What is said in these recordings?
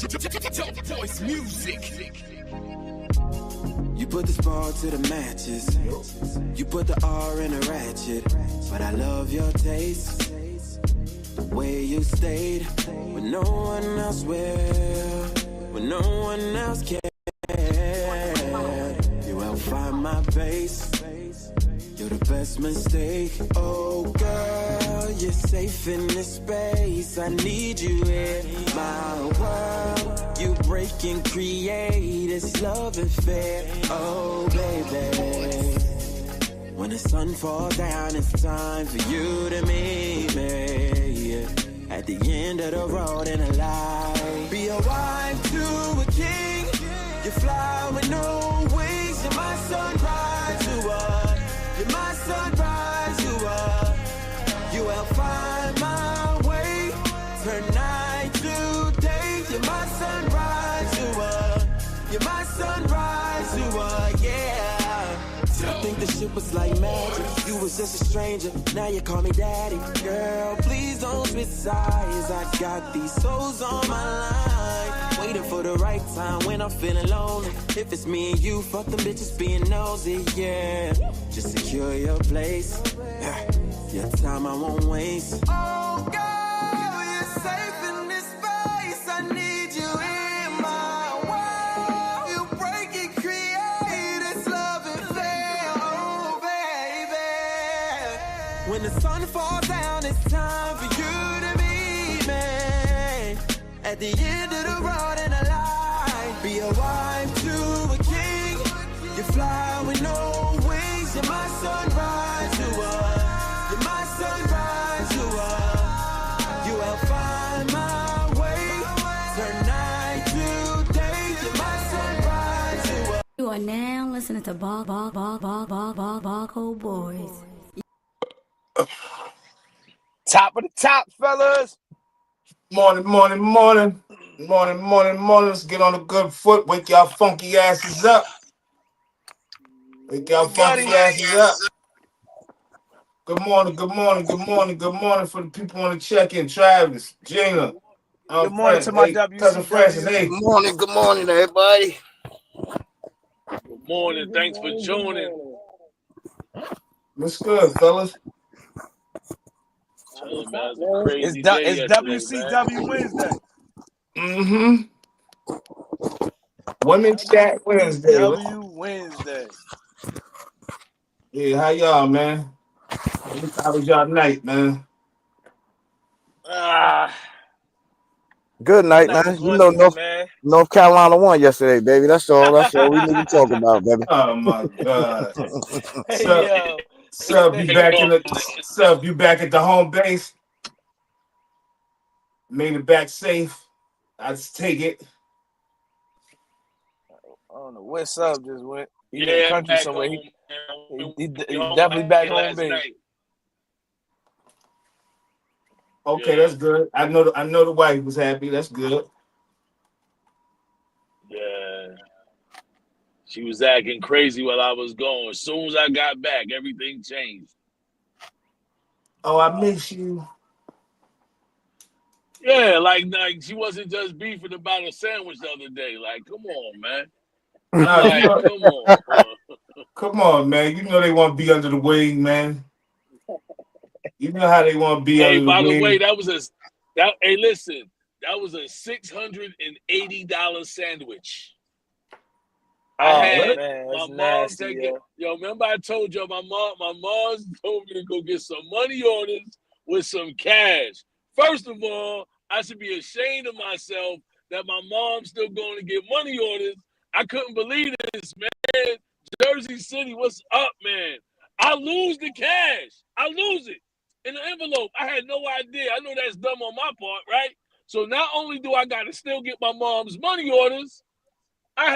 Dope Voice Music. You put the spark to the matches. You put the R in a ratchet. But I love your taste. The way you stayed when no one else will, when no one else can. You help find my base. You're the best mistake. Oh girl, you're safe in this space. I need you in my world. You break and create. It's love and fair. Oh baby, when the sun falls down, it's time for you to meet me. At the end of the road in a light. Be a wife to a king. You fly with no wings. You're my sunrise, you are. You're my sunrise, you are. You help find my way. Turn night to day. You're my sunrise, you are. You're my sunrise, you are, yeah. I think this shit was like magic. You was just a stranger, now you call me daddy. Girl, please don't switch sides. I got these souls on my line, waiting for the right time when I'm feeling lonely. If it's me and you, fuck them bitches being nosy, yeah. Just secure your place. Your time I won't waste. Oh girl, you're safe in this space. I need you in my world. You break and create. It's love and fair, oh baby. When the sun falls down, it's time for you to meet me. At the end of the road in a light. Be a wife to a king. You fly with no wings. You're my sunrise, you are. You're my sunrise, you are. You help find my way. Turn night to day. You're my sunrise, you are. You are now listening to Barcode Boys. Top of the top, fellas. Morning. Let's get on a good foot. Wake y'all funky asses up. Good morning for the people on the check-in. Travis, Gina. Good morning to my WCW. Cousin Francis. Hey. Good morning, everybody. Good morning. Thanks for joining. What's good, fellas? It's WCW Wednesday. Women's Chat Wednesday. W Wednesday. Yeah, how y'all, man? How was y'all night, man? Good night, man. You know, North Carolina won yesterday, baby. That's all we need to talk about, baby. Oh my God. Hey, Sub, you back at the home base? Made it back safe. I just take it. I don't know where Sub just went. He in Yeah, the country back somewhere. home, He definitely back home, baby. night. Okay, Yeah. that's good. I know the wife was happy. That's good. Yeah. She was acting crazy while I was gone. As soon as I got back, everything changed. Oh, I miss you. Yeah, like she wasn't just beefing about a sandwich the other day. Like, come on, man. Like, come on, bro. Come on, man. You know they want to be under the wing, man. You know how they want to be under the wing. Hey, by the way, that was a $680 sandwich. Remember I told you my mom told me to go get some money orders with some cash. First of all, I should be ashamed of myself that my mom's still going to get money orders. I couldn't believe this, man. Jersey City, what's up, man? I lose the cash. I lose it in the envelope. I had no idea. I know that's dumb on my part, right? So not only do I got to still get my mom's money orders,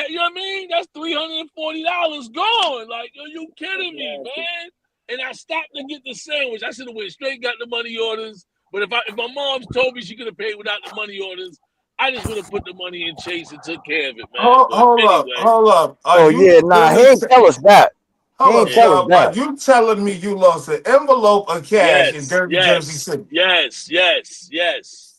you know what I mean? That's $340 gone. Like, are you kidding me, man? And I stopped to get the sandwich. I should have went straight, got the money orders. But if my mom told me she could have paid without the money orders, I just would have put the money in Chase and took care of it, man. Hold up. He ain't tell us that. Are you telling me you lost an envelope of cash in Jersey City? Yes.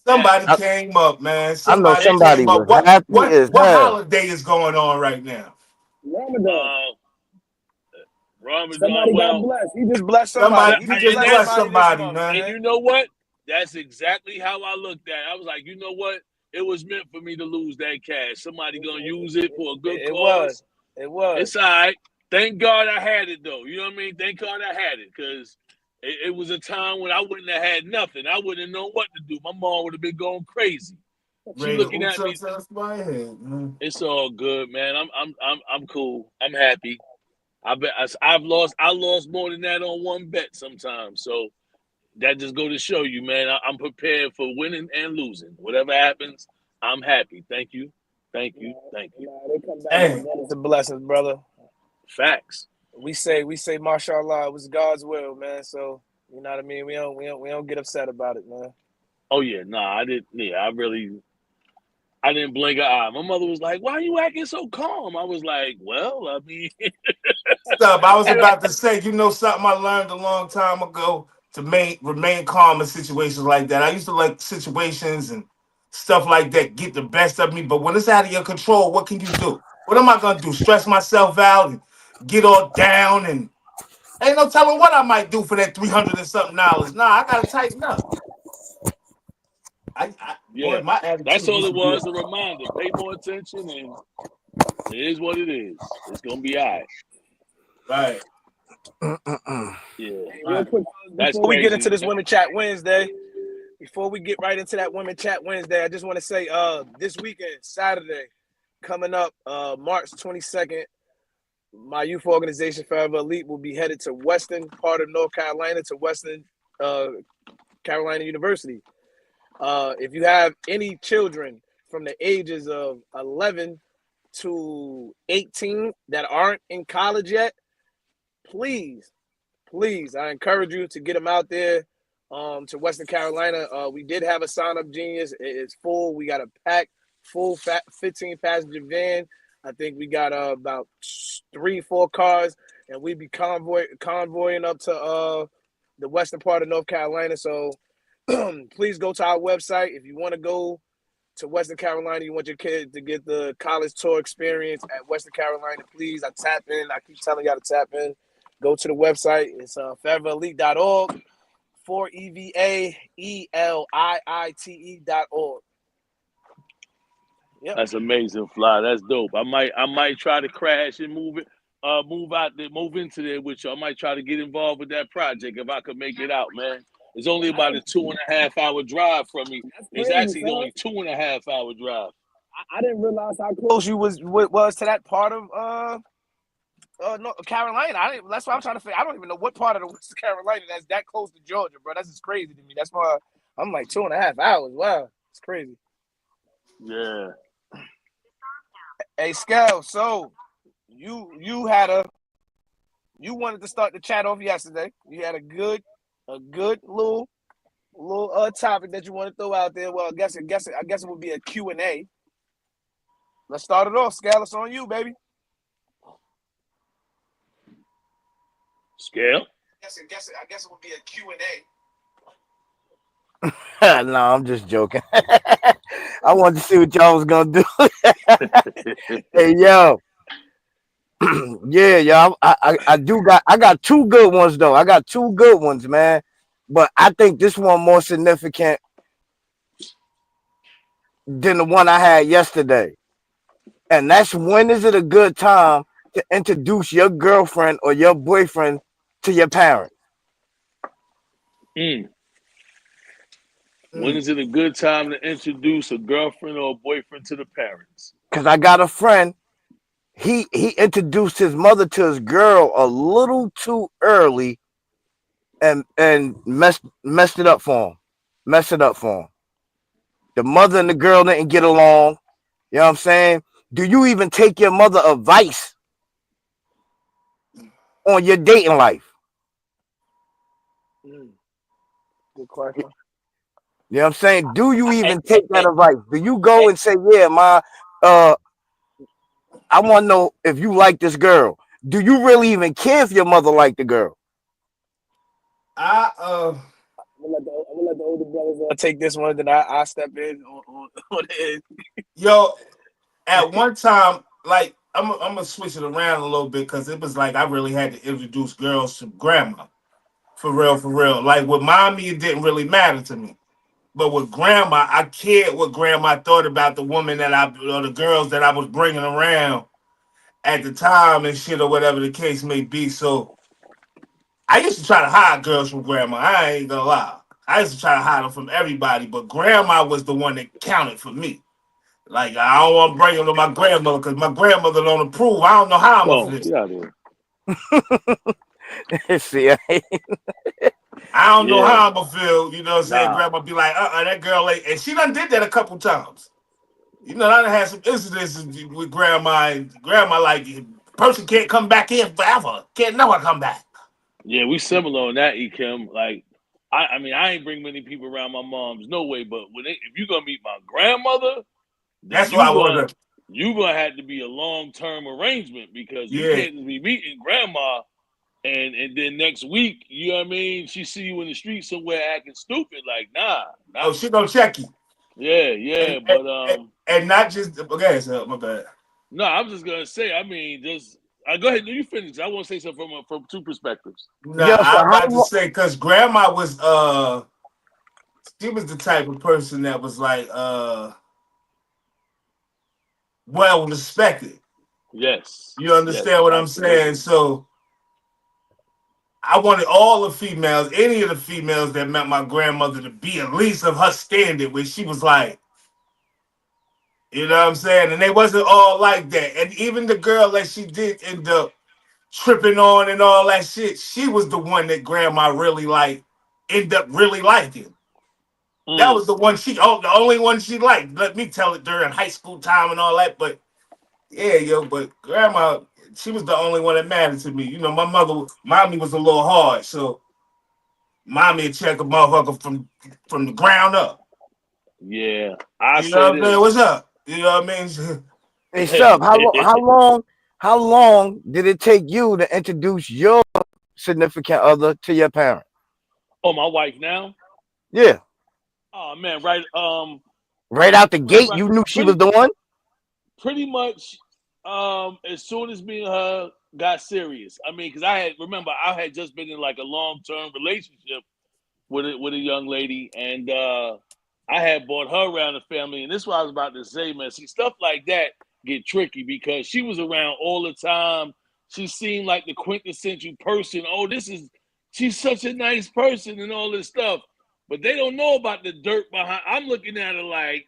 Somebody I, came up, man. I know Somebody somebody came up. was happy as What hell. holiday is going on right now? uh, Ramadan. Somebody got Well, blessed. He just blessed somebody. He You just just and blessed blessed somebody this somebody, month, man. and you know what? That's exactly how I looked at it. I was like, you know what? It was meant for me to lose that cash. Somebody gonna use it for a good It cause. was. It was. It's all right. Thank God I had it though. You know what I mean? Thank God I had it because it was a time when I wouldn't have had nothing. I wouldn't have known what to do. My mom would have been going crazy. She Ready to looking oops at me. up my head, man. It's all good, man. I'm cool. I'm happy. I lost more than that on one bet sometimes. So that just go to show you, man. I'm prepared for winning and losing. Whatever happens, I'm happy. Thank you. Thank you. Thank you. Hey, It's a blessing, brother. Facts. We say, mashallah, it was God's will, man. So you know what I mean? We don't get upset about it, man. Oh yeah, nah, I didn't. Yeah, I didn't blink an eye. My mother was like, "Why are you acting so calm?" I was like, "Well, I mean, stuff. I was about to say, you know, something I learned a long time ago to remain calm in situations like that. I used to let situations and stuff like that get the best of me, but when it's out of your control, what can you do? What am I gonna do? Stress myself out and get all down and ain't no telling what I might do for that $300 and something. Nah, I gotta tighten up. Boy, yeah, my that's attitude all used it to be was. A reminder. Pay more attention, and it is what it is. It's gonna be all right." right. Yeah, Real quick, that's before we get into crazy. this Women Chat Wednesday, before we get right into that Women Chat Wednesday, I just want to say, this weekend, Saturday, coming up, March 22nd, my youth organization, Forever Elite, will be headed to western part of North Carolina, to Western Carolina University. If you have any children from the ages of 11 to 18 that aren't in college yet, please, I encourage you to get them out there to Western Carolina. We did have a sign-up Genius. It's full. We got a packed, full 15-passenger van. I think we got about 3-4 cars, and we be convoying up to the western part of North Carolina. So please go to our website if you want to go to Western Carolina. You want your kid to get the college tour experience at Western Carolina. Please, I keep telling y'all to tap in. Go to the website. It's foreverelite.org, 4EVAELIITE.org. Yep. That's amazing, Fly. That's dope. I might try to crash and move into there with you. I might try to get involved with that project if I could make it out, man. It's only about a 2.5 hour drive from me. It's actually only 2.5 hour drive. I didn't realize how close you was to that part of Carolina. That's what I'm trying to figure. I don't even know what part of the Western Carolina that's that close to Georgia, bro. That's just crazy to me. That's why I'm like 2.5 hours. Wow, it's crazy. Yeah. Hey, Scal, so you wanted to start the chat off yesterday. You had a good little topic that you want to throw out there. Well, I guess it would be a Q&A. Let's start it off, Scal. It's on you, baby. Scale? I guess it would be a Q&A. No, I'm just joking. I wanted to see what y'all was gonna do. Hey, yo. Yeah, y'all. I got 2 good ones though. I got 2 good ones, man. But I think this one more significant than the one I had yesterday. And that's, when is it a good time to introduce your girlfriend or your boyfriend to your parents? When is it a good time to introduce a girlfriend or a boyfriend to the parents? Because I got a friend, he introduced his mother to his girl a little too early and messed it up for him. The mother and the girl didn't get along. You know what I'm saying? Do you even take your mother advice on your dating life? Good question. You know what I'm saying? Do you even take that advice? Do you go and say, yeah, I want to know if you like this girl. Do you really even care if your mother liked the girl? I'm gonna let the older brothers take this one, then I step in on it. Yo, at one time, like I'm gonna switch it around a little bit because it was like I really had to introduce girls to grandma. For real, for real. Like with mommy, it didn't really matter to me. But with grandma, I cared what grandma thought about the woman or the girls that I was bringing around at the time and shit or whatever the case may be. So I used to try to hide girls from grandma. I ain't gonna lie. I used to try to hide them from everybody, but grandma was the one that counted for me. Like I don't want to bring them to my grandmother because my grandmother don't approve. I don't know how I'm gonna feel. Get out of here. See, I don't know Yeah. how I'm gonna feel. You know what I'm saying? Nah. Grandma be like, that girl ain't, and she done did that a couple times. You know, I done had some incidents with grandma, and grandma like, person can't come back in forever. Can't never come back. Yeah, we similar on that, Kim. Like, I mean, I ain't bring many people around my mom's, no way. But if you're gonna meet my grandmother, then That's what I was. you gonna have to be a long-term arrangement because you Yeah. can't just be meeting grandma and then next week, you know what I mean, she see you in the street somewhere acting stupid. Like, nah. Oh, she gonna check you. Yeah, and not just okay. So my bad. no, I'm just gonna say. I mean, just go ahead. You finish. I want to say something from two perspectives. Nah, Yeah, so I'm how about to say because grandma was she was the type of person that was like well respected. Yes. You understand what I'm absolutely. saying? So I wanted all the females, any of the females that met my grandmother to be at least of her standard where she was like, you know what I'm saying? And they wasn't all like that. And even the girl that she did end up tripping on and all that shit, she was the one that grandma really ended up really liking. That was the one the only one she liked. Let me tell it during high school time and all that. But yeah, but grandma, she was the only one that mattered to me. You know, mommy was a little hard, so mommy would check a motherfucker from the ground up. Yeah, You know what I'm saying? What's up? You know what I mean? Hey, Sub, how long did it take you to introduce your significant other to your parent? Oh, my wife now? Yeah. Oh man, right out the gate, you knew she was the one? Pretty much as soon as me and her got serious. I mean, because I had just been in like a long-term relationship with a young lady, and I had brought her around the family, and this is what I was about to say, man. See, stuff like that get tricky because she was around all the time. She seemed like the quintessential person. Oh, she's such a nice person and all this stuff. But they don't know about the dirt behind. I'm looking at her like,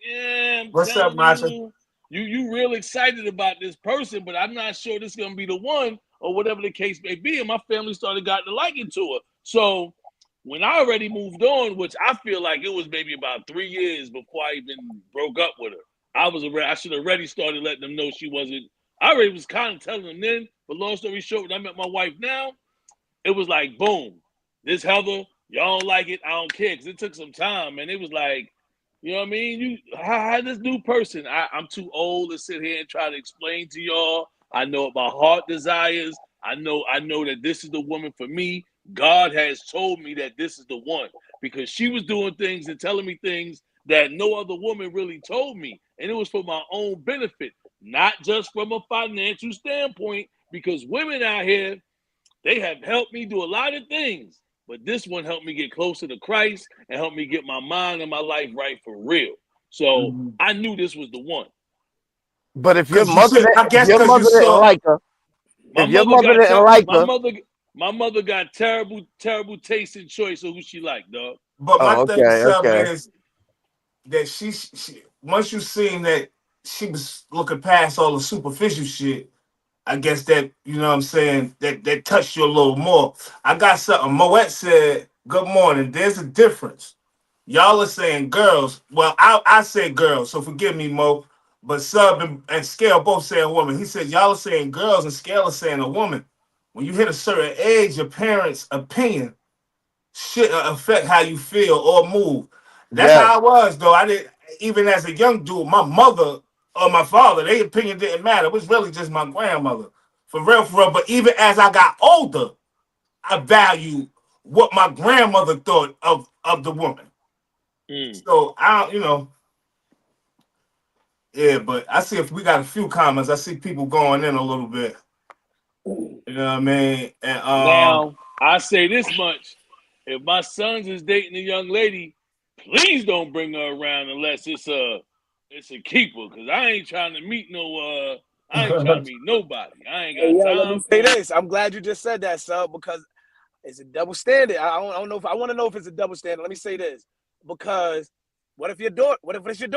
what's up, Masha? You real excited about this person, but I'm not sure this is gonna be the one or whatever the case may be. And my family started getting to liking to her. So when I already moved on, which I feel like it was maybe about 3 years before I even broke up with her, I should have already started letting them know she wasn't. I already was kind of telling them then, but long story short, when I met my wife now, it was like, boom, this Heather, y'all don't like it, I don't care, because it took some time, and it was like, you know what I mean? How this new person, I'm too old to sit here and try to explain to y'all. I know what my heart desires. I know that this is the woman for me. God has told me that this is the one because she was doing things and telling me things that no other woman really told me. And it was for my own benefit, not just from a financial standpoint, because women out here, they have helped me do a lot of things. But this one helped me get closer to Christ and helped me get my mind and my life right for real. So I knew this was the one. But if your mother didn't like her, my mother got terrible taste and choice of who she liked, dog. But my thing is that she once you seen that she was looking past all the superficial shit, I guess that, you know what I'm saying, that touched you a little more. I got something. Moet said, good morning. There's a difference. Y'all are saying girls. Well, I say girls, so forgive me, Mo. But Sub and Scale both saying woman. He said, y'all are saying girls and Scale are saying a woman. When you hit a certain age, your parents' opinion should affect how you feel or move. That's how I was, though. I didn't, even as a young dude, my mother or my father, their opinion didn't matter. It was really just my grandmother. For real, for real. But even as I got older, I value what my grandmother thought of the woman. So I don't, yeah, but I see if we got a few comments. I see people going in a little bit. You know what I mean? And Now, I say this much. If my sons is dating a young lady, please don't bring her around unless it's a keeper. Cause I ain't trying to meet nobody. I ain't Hey, got yo, let me time say for it. this. I'm glad you just said that, sir, because it's a double standard. I don't know if I want to know if it's a double standard. Let me say this, because what if it's your daughter? What if it's your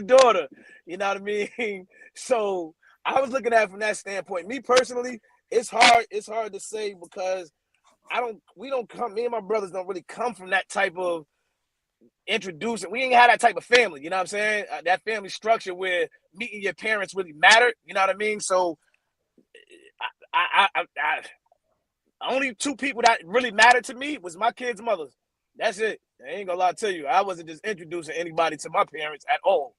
daughter? You know what I mean? So I was looking at it from that standpoint. Me personally, it's hard to say because me and my brothers don't really come from that type of introducing. We ain't had that type of family, you know what I'm saying? That family structure where meeting your parents really mattered, you know what I mean? So I only two people that really mattered to me was my kids' mothers. That's it. I ain't gonna lie to you. I wasn't just introducing anybody to my parents at all.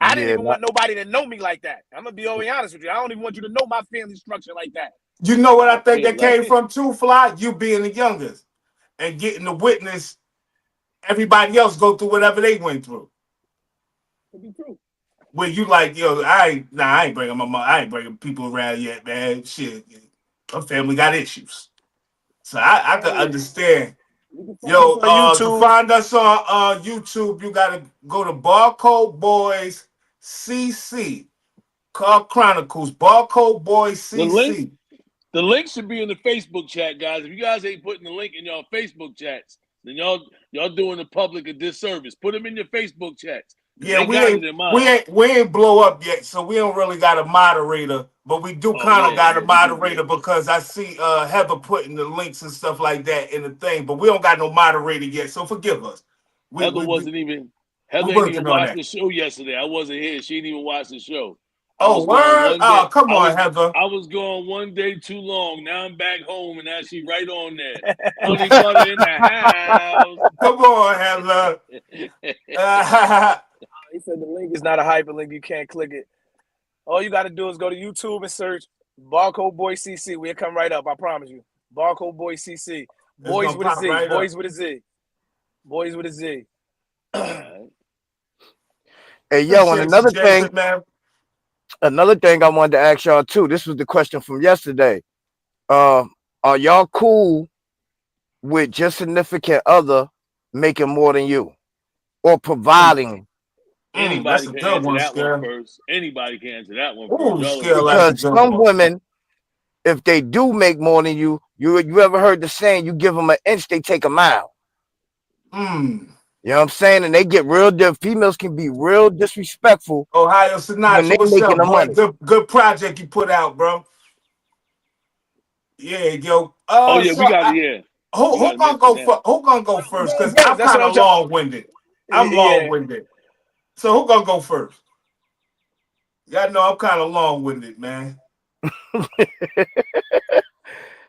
I didn't Yeah, even want nobody to know me like that. I'm gonna be always honest with you. I don't even want you to know my family structure like that. you know what I think Yeah, that came from too, Fly? You being the youngest and getting to witness everybody else go through whatever they went through. To be true. Where you like, yo, I ain't bringing my mom, I ain't bringing people around yet, man. Shit, my family got issues, so I can understand. Yo, to YouTube. find us on YouTube, you gotta go to Barcode Boys CC, Car Chronicles, Barcode Boys CC. The link should be in the Facebook chat, guys. If you guys ain't putting the link in y'all Facebook chats, then y'all doing the public a disservice. Put them in your Facebook chats. Yeah, we ain't blow up yet, so we don't really got a moderator, but we do kind of got a moderator because I see Heather putting the links and stuff like that in the thing, but we don't got no moderator yet, so forgive us. Heather didn't even watch the show yesterday. I wasn't here. She didn't even watch the show. Oh, word? Oh, come on, Heather. I was gone one day too long. Now I'm back home, and now she right on there. Honey butter in the house. Come on, Heather. He said the link is not a hyperlink. You can't click it. All you got to do is go to YouTube and search Barcode Boy CC. We'll come right up. I promise you. Barcode Boy CC. Boys with a Z. Right Boys with a Z. Boys with a Z. Hey, yo, and another thing I wanted to ask y'all too. This was the question from yesterday. Are y'all cool with your significant other making more than you or providing? Anybody can answer that one first. Anybody can answer that one first. Because some women, if they do make more than you ever heard the saying, you give them an inch, they take a mile. You know what I'm saying? And they get females can be real disrespectful. Ohio Sinatra, what's up, boy? Good project you put out, bro. Yeah, yo. We got it, yeah. Who gonna go first? Because I'm kind of long-winded. I'm long-winded. So who gonna go first? Y'all know I'm kind of long-winded, man.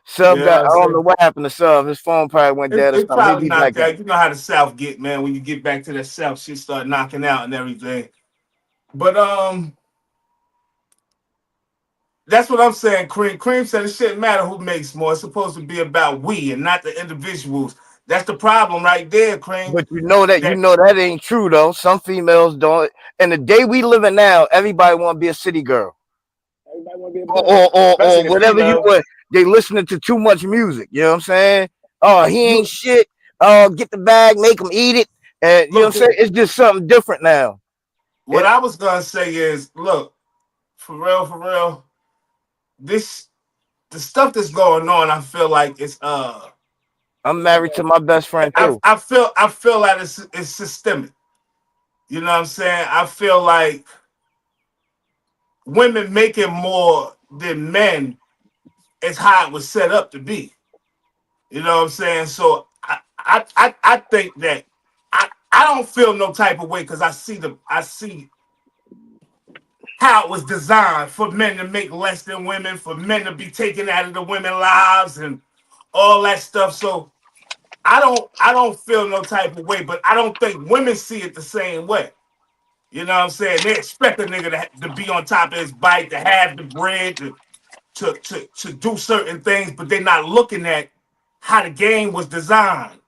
Sub got, I don't know what happened to Sub. His phone probably went dead. It's probably knocked out. You know how the South get, man. When you get back to the South, shit start knocking out and everything. But that's what I'm saying. Cream said it shouldn't matter who makes more. It's supposed to be about we and not the individuals. That's the problem right there, Cream. But you know that ain't true though. Some females don't. And the day we live in now, everybody want to be a city girl. Everybody want to be or whatever you want. They listening to too much music. You know what I'm saying? Oh, he ain't shit. Oh, get the bag, make him eat it. And you know what I'm saying? It's just something different now. What I was gonna say is, look, for real, the stuff that's going on, I feel like it's I'm married to my best friend too. I feel like it's systemic. You know what I'm saying? I feel like women making more than men is how it was set up to be. You know what I'm saying? So I think that I don't feel no type of way because I see how it was designed for men to make less than women, for men to be taken out of the women's lives and all that stuff. So I don't feel no type of way, but I don't think women see it the same way. You know what I'm saying? They expect a nigga to be on top of his bike, to have the bread, to do certain things, but they're not looking at how the game was designed.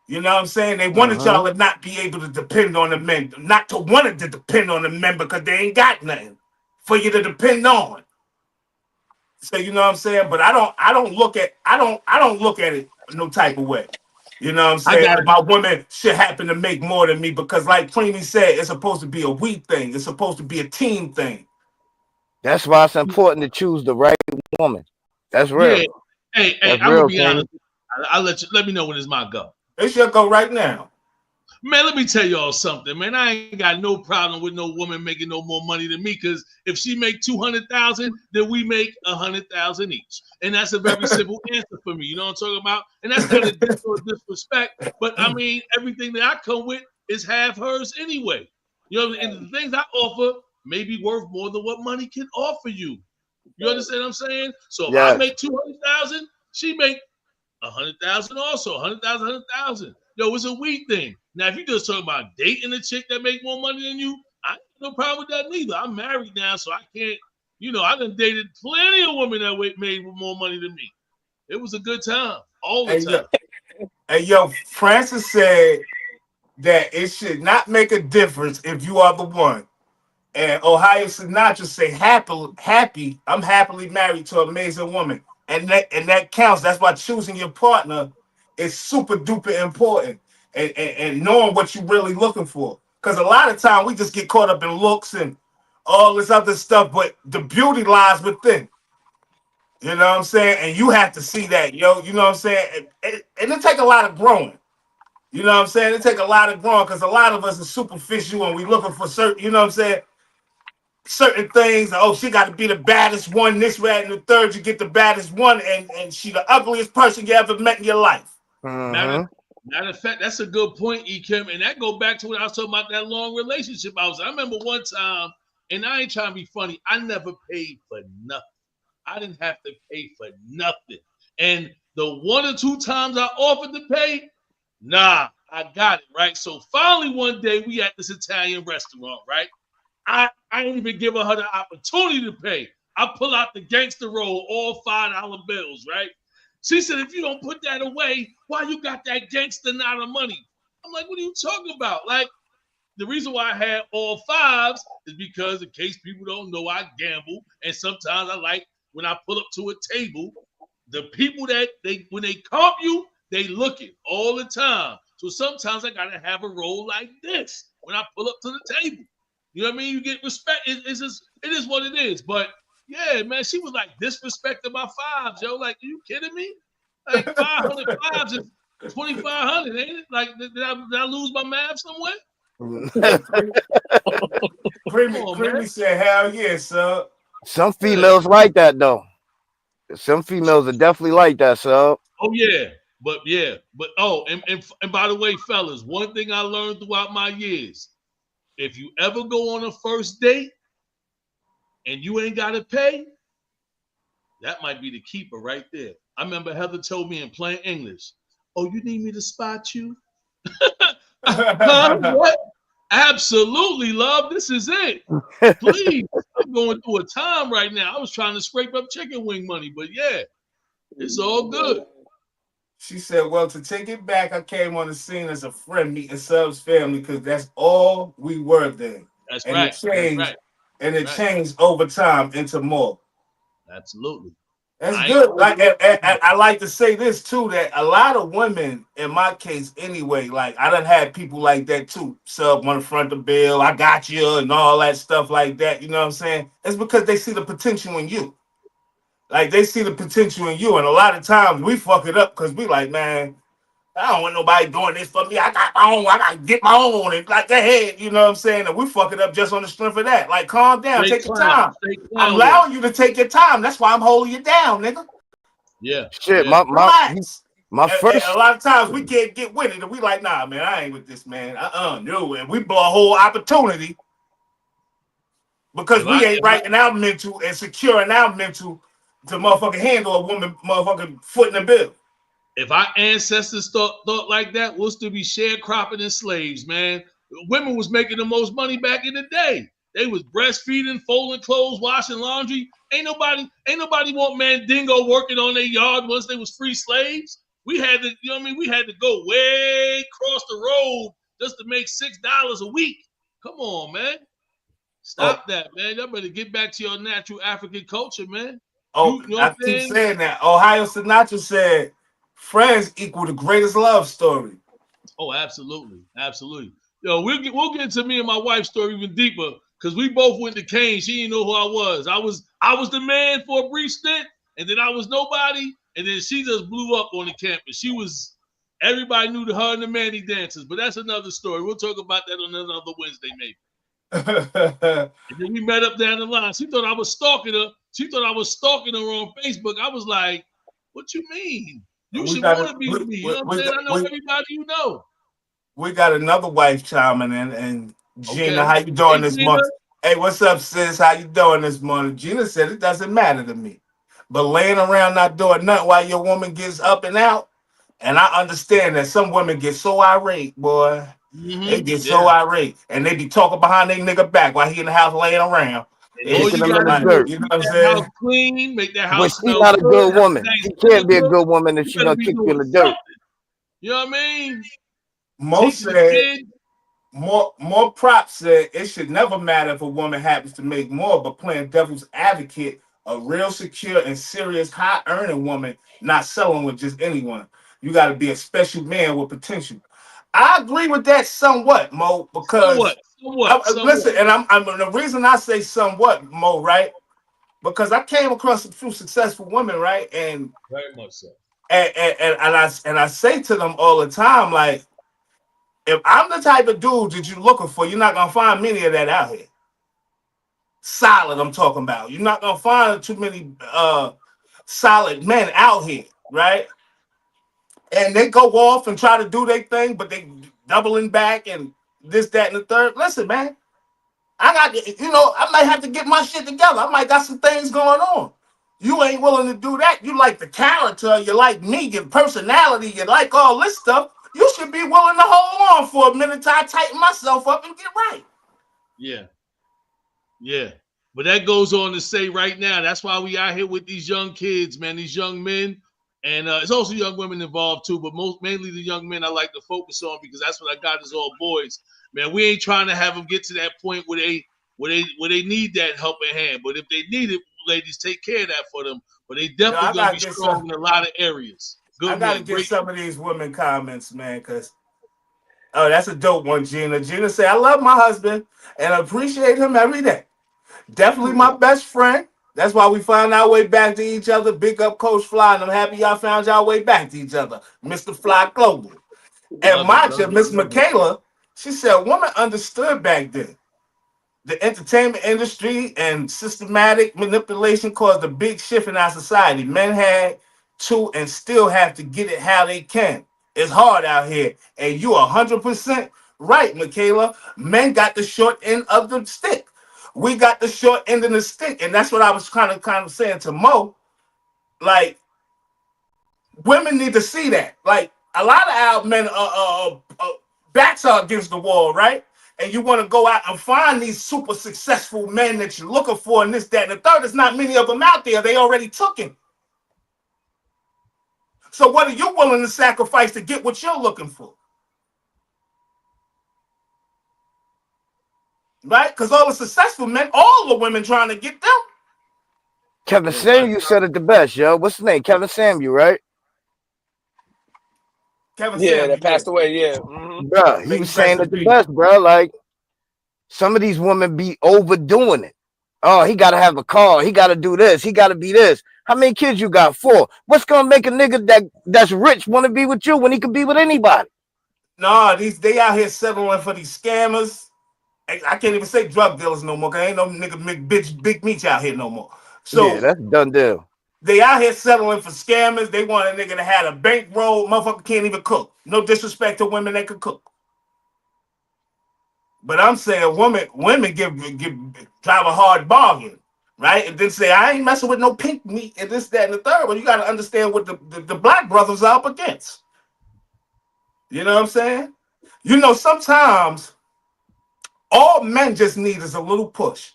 You know what I'm saying? They wanted y'all to not be able to depend on the men, not to want to depend on the men because they ain't got nothing for you to depend on. So you know what I'm saying? But I don't look at it no type of way. You know what I'm saying? My women should happen to make more than me because, like Creamy said, it's supposed to be a we thing. It's supposed to be a team thing. That's why it's important to choose the right woman. That's real. Yeah. Hey, That's I'm real, gonna be honest. I'll let me know when it's my go. It should go right now. Man, let me tell y'all something, man. I ain't got no problem with no woman making no more money than me, because if she make 200,000, then we make 100,000 each, and that's a very simple answer for me. You know what I'm talking about? And that's not a disrespect, but I mean everything that I come with is half hers anyway. You know, and the things I offer may be worth more than what money can offer you. You understand what I'm saying? So if I make 200,000, she make 100,000 also, 100,000, 100,000. Yo, it's a we thing. Now, if you just talking about dating a chick that make more money than you, I have no problem with that neither. I'm married now, so I can't, you know, I done dated plenty of women that made more money than me. It was a good time, all the time. Yo, Francis said that it should not make a difference if you are the one. And Ohio Sinatra say, happy, I'm happily married to an amazing woman. And that counts. That's why choosing your partner is super duper important. And knowing what you're really looking for. Because a lot of time we just get caught up in looks and all this other stuff, but the beauty lies within. You know what I'm saying? And you have to see that, yo. You know what I'm saying? And it take a lot of growing. You know what I'm saying? It take a lot of growing because a lot of us are superficial and we looking for certain, you know what I'm saying? Certain things. Oh, she got to be the baddest one, this, that, and the third. You get the baddest one, and she the ugliest person you ever met in your life. Matter of fact, that's a good point, Kim, and that go back to what I was talking about, that long relationship. I remember one time, and I ain't trying to be funny, I never paid for nothing. I didn't have to pay for nothing. And the 1 or 2 times I offered to pay, nah, I got it, right? So finally one day we at this Italian restaurant, right? I ain't even giving her the opportunity to pay. I pull out the gangster roll, all $5 bills, right? She said, if you don't put that away, why you got that gangster amount of money? I'm like, what are you talking about? Like, the reason why I had all 5s is because, in case people don't know, I gamble. And sometimes I like, when I pull up to a table, the people that when they comp you, they looking all the time. So sometimes I got to have a roll like this when I pull up to the table. You know what I mean? You get respect. It is what it is. But yeah, man, she was like disrespecting my 5s, yo. Like, are you kidding me? Like 500 5s is 2,500, ain't it? Like, did I lose my math somewhere? Creamy said, hell yeah, sir. Some females like that though. Some females are definitely like that, sir. Oh yeah, but oh, and by the way, fellas, one thing I learned throughout my years: if you ever go on a first date and you ain't got to pay, that might be the keeper right there. I remember Heather told me in plain English, "Oh, you need me to spot you?" What? Absolutely, love. This is it. Please, I'm going through a time right now. I was trying to scrape up chicken wing money, but yeah, it's all good. She said, well, to take it back, I came on the scene as a friend meeting Sub's family because that's all we were then. That's and right. It changed, that's right. And it changed over time into more. Absolutely. That's good. Like, and I like to say this too, that a lot of women, in my case anyway, like I done had people like that too. Sub want to front the bill, I got you, and all that stuff like that. You know what I'm saying? It's because they see the potential in you. Like they see the potential in you, and a lot of times we fuck it up because we like, man, I don't want nobody doing this for me. I got my own. I got to get my own. And like, go ahead. You know what I'm saying? And we fuck it up just on the strength of that. Like, calm down. Take your time. I'm allowing you to take your time. That's why I'm holding you down, nigga. Yeah. Shit, yeah. my first. And a lot of times we can't get with it. And we like, nah, man, I ain't with this, man. No. And we blow a whole opportunity because we ain't right in our mental and secure in our mental to motherfucking handle a woman motherfucking foot in the bill. If our ancestors thought like that, we'll still be sharecropping and slaves, man. Women was making the most money back in the day. They was breastfeeding, folding clothes, washing laundry. Ain't nobody want Mandingo working on their yard once they was free slaves. We had to, you know what I mean? We had to go way across the road just to make $6 a week. Come on, man. Stop that, man. Y'all better get back to your natural African culture, man. Oh, You know I keep saying that. Ohio Sinatra said, "Friends equal the greatest love story." Oh, absolutely, absolutely. Yo, we'll get into me and my wife's story even deeper because we both went to Kane. She didn't know who I was. I was the man for a brief stint, and then I was nobody, and then she just blew up on the campus. Everybody knew her and the Manny dancers, but that's another story. We'll talk about that on another Wednesday, maybe. And then we met up down the line. She thought I was stalking her. She thought I was stalking her on Facebook. I was like, "What you mean? You should want to be with me." You know what I'm saying? I know everybody you know. We got another wife chiming in, and Gina, Okay. how you doing Hey, this Gina. morning? Hey, what's up, sis? How you doing this morning? Gina said it doesn't matter to me, but laying around not doing nothing while your woman gets up and out, and I understand that some women get so irate, boy. They get so irate, and they be talking behind their nigga back while he in the house laying around. All you gotta do, you know keep what I'm that saying? house clean, make that But house she's smell not a good good. woman. She can't be a good woman if You she better gonna be kick you in the doing dirt. something. You know what I mean? Mo Teaching the said kid. more props said it should never matter if a woman happens to make more, but playing devil's advocate, a real secure and serious high earning woman, not selling with just anyone. You got to be a special man with potential. I agree with that somewhat, Mo, because listen, and I'm the reason I say somewhat, Mo, right? Because I came across a few successful women, right? And very much so. And I say to them all the time, like, if I'm the type of dude that you're looking for, you're not gonna find many of that out here. Solid, I'm talking about. You're not gonna find too many solid men out here, right? And they go off and try to do their thing, but they doubling back and this, that, and the third. Listen, man, I might have to get my shit together. I might got some things going on. You ain't willing to do that. You like the character, you like me, your personality, you like all this stuff. You should be willing to hold on for a minute till I tighten myself up and get right. Yeah. Yeah. But that goes on to say right now, that's why we out here with these young kids, man, these young men. And it's also young women involved too, but mainly the young men I like to focus on because that's what I got is all boys. Man, we ain't trying to have them get to that point where they need that helping hand. But if they need it, ladies, take care of that for them. But they definitely gonna be strong in a lot of areas. I gotta get some of these women comments, man, because that's a dope one, Gina. Gina said, "I love my husband and appreciate him every day. Definitely my best friend. That's why we found our way back to each other. Big up Coach Fly, and I'm happy y'all found y'all way back to each other. Mr. Fly Global." And Macha, Miss Michaela, she said, "Women understood back then. The entertainment industry and systematic manipulation caused a big shift in our society. Men had to and still have to get it how they can. It's hard out here." And you are 100% right, Michaela. Men got the short end of the stick. We got the short end of the stick. And that's what I was kind of saying to Mo. Like, women need to see that. Like, a lot of our men backs are against the wall, right? And you want to go out and find these super successful men that you're looking for and this, that, and the third. There's not many of them out there. They already took him. So what are you willing to sacrifice to get what you're looking for? Right? Because all the successful men, all the women trying to get them. Kevin Samuel said it the best, yo. What's his name? Kevin Samuel, right? Kevin Samuel, that passed away, yeah. Mm-hmm. Bro, he was saying it the best, bro. Like, some of these women be overdoing it. Oh, he got to have a car. He got to do this. He got to be this. How many kids you got? 4. What's going to make a nigga that's rich want to be with you when he could be with anybody? No, they out here settling for these scammers. I can't even say drug dealers no more, because ain't no nigga big meat out here no more. So yeah, that's a done deal. They out here settling for scammers. They want a nigga to have a bankroll. Motherfucker can't even cook. No disrespect to women that can cook. But I'm saying women drive a hard bargain, right? And then say, I ain't messing with no pink meat and this, that, and the third. But you got to understand what the black brothers are up against. You know what I'm saying? You know, sometimes All men just need is a little push,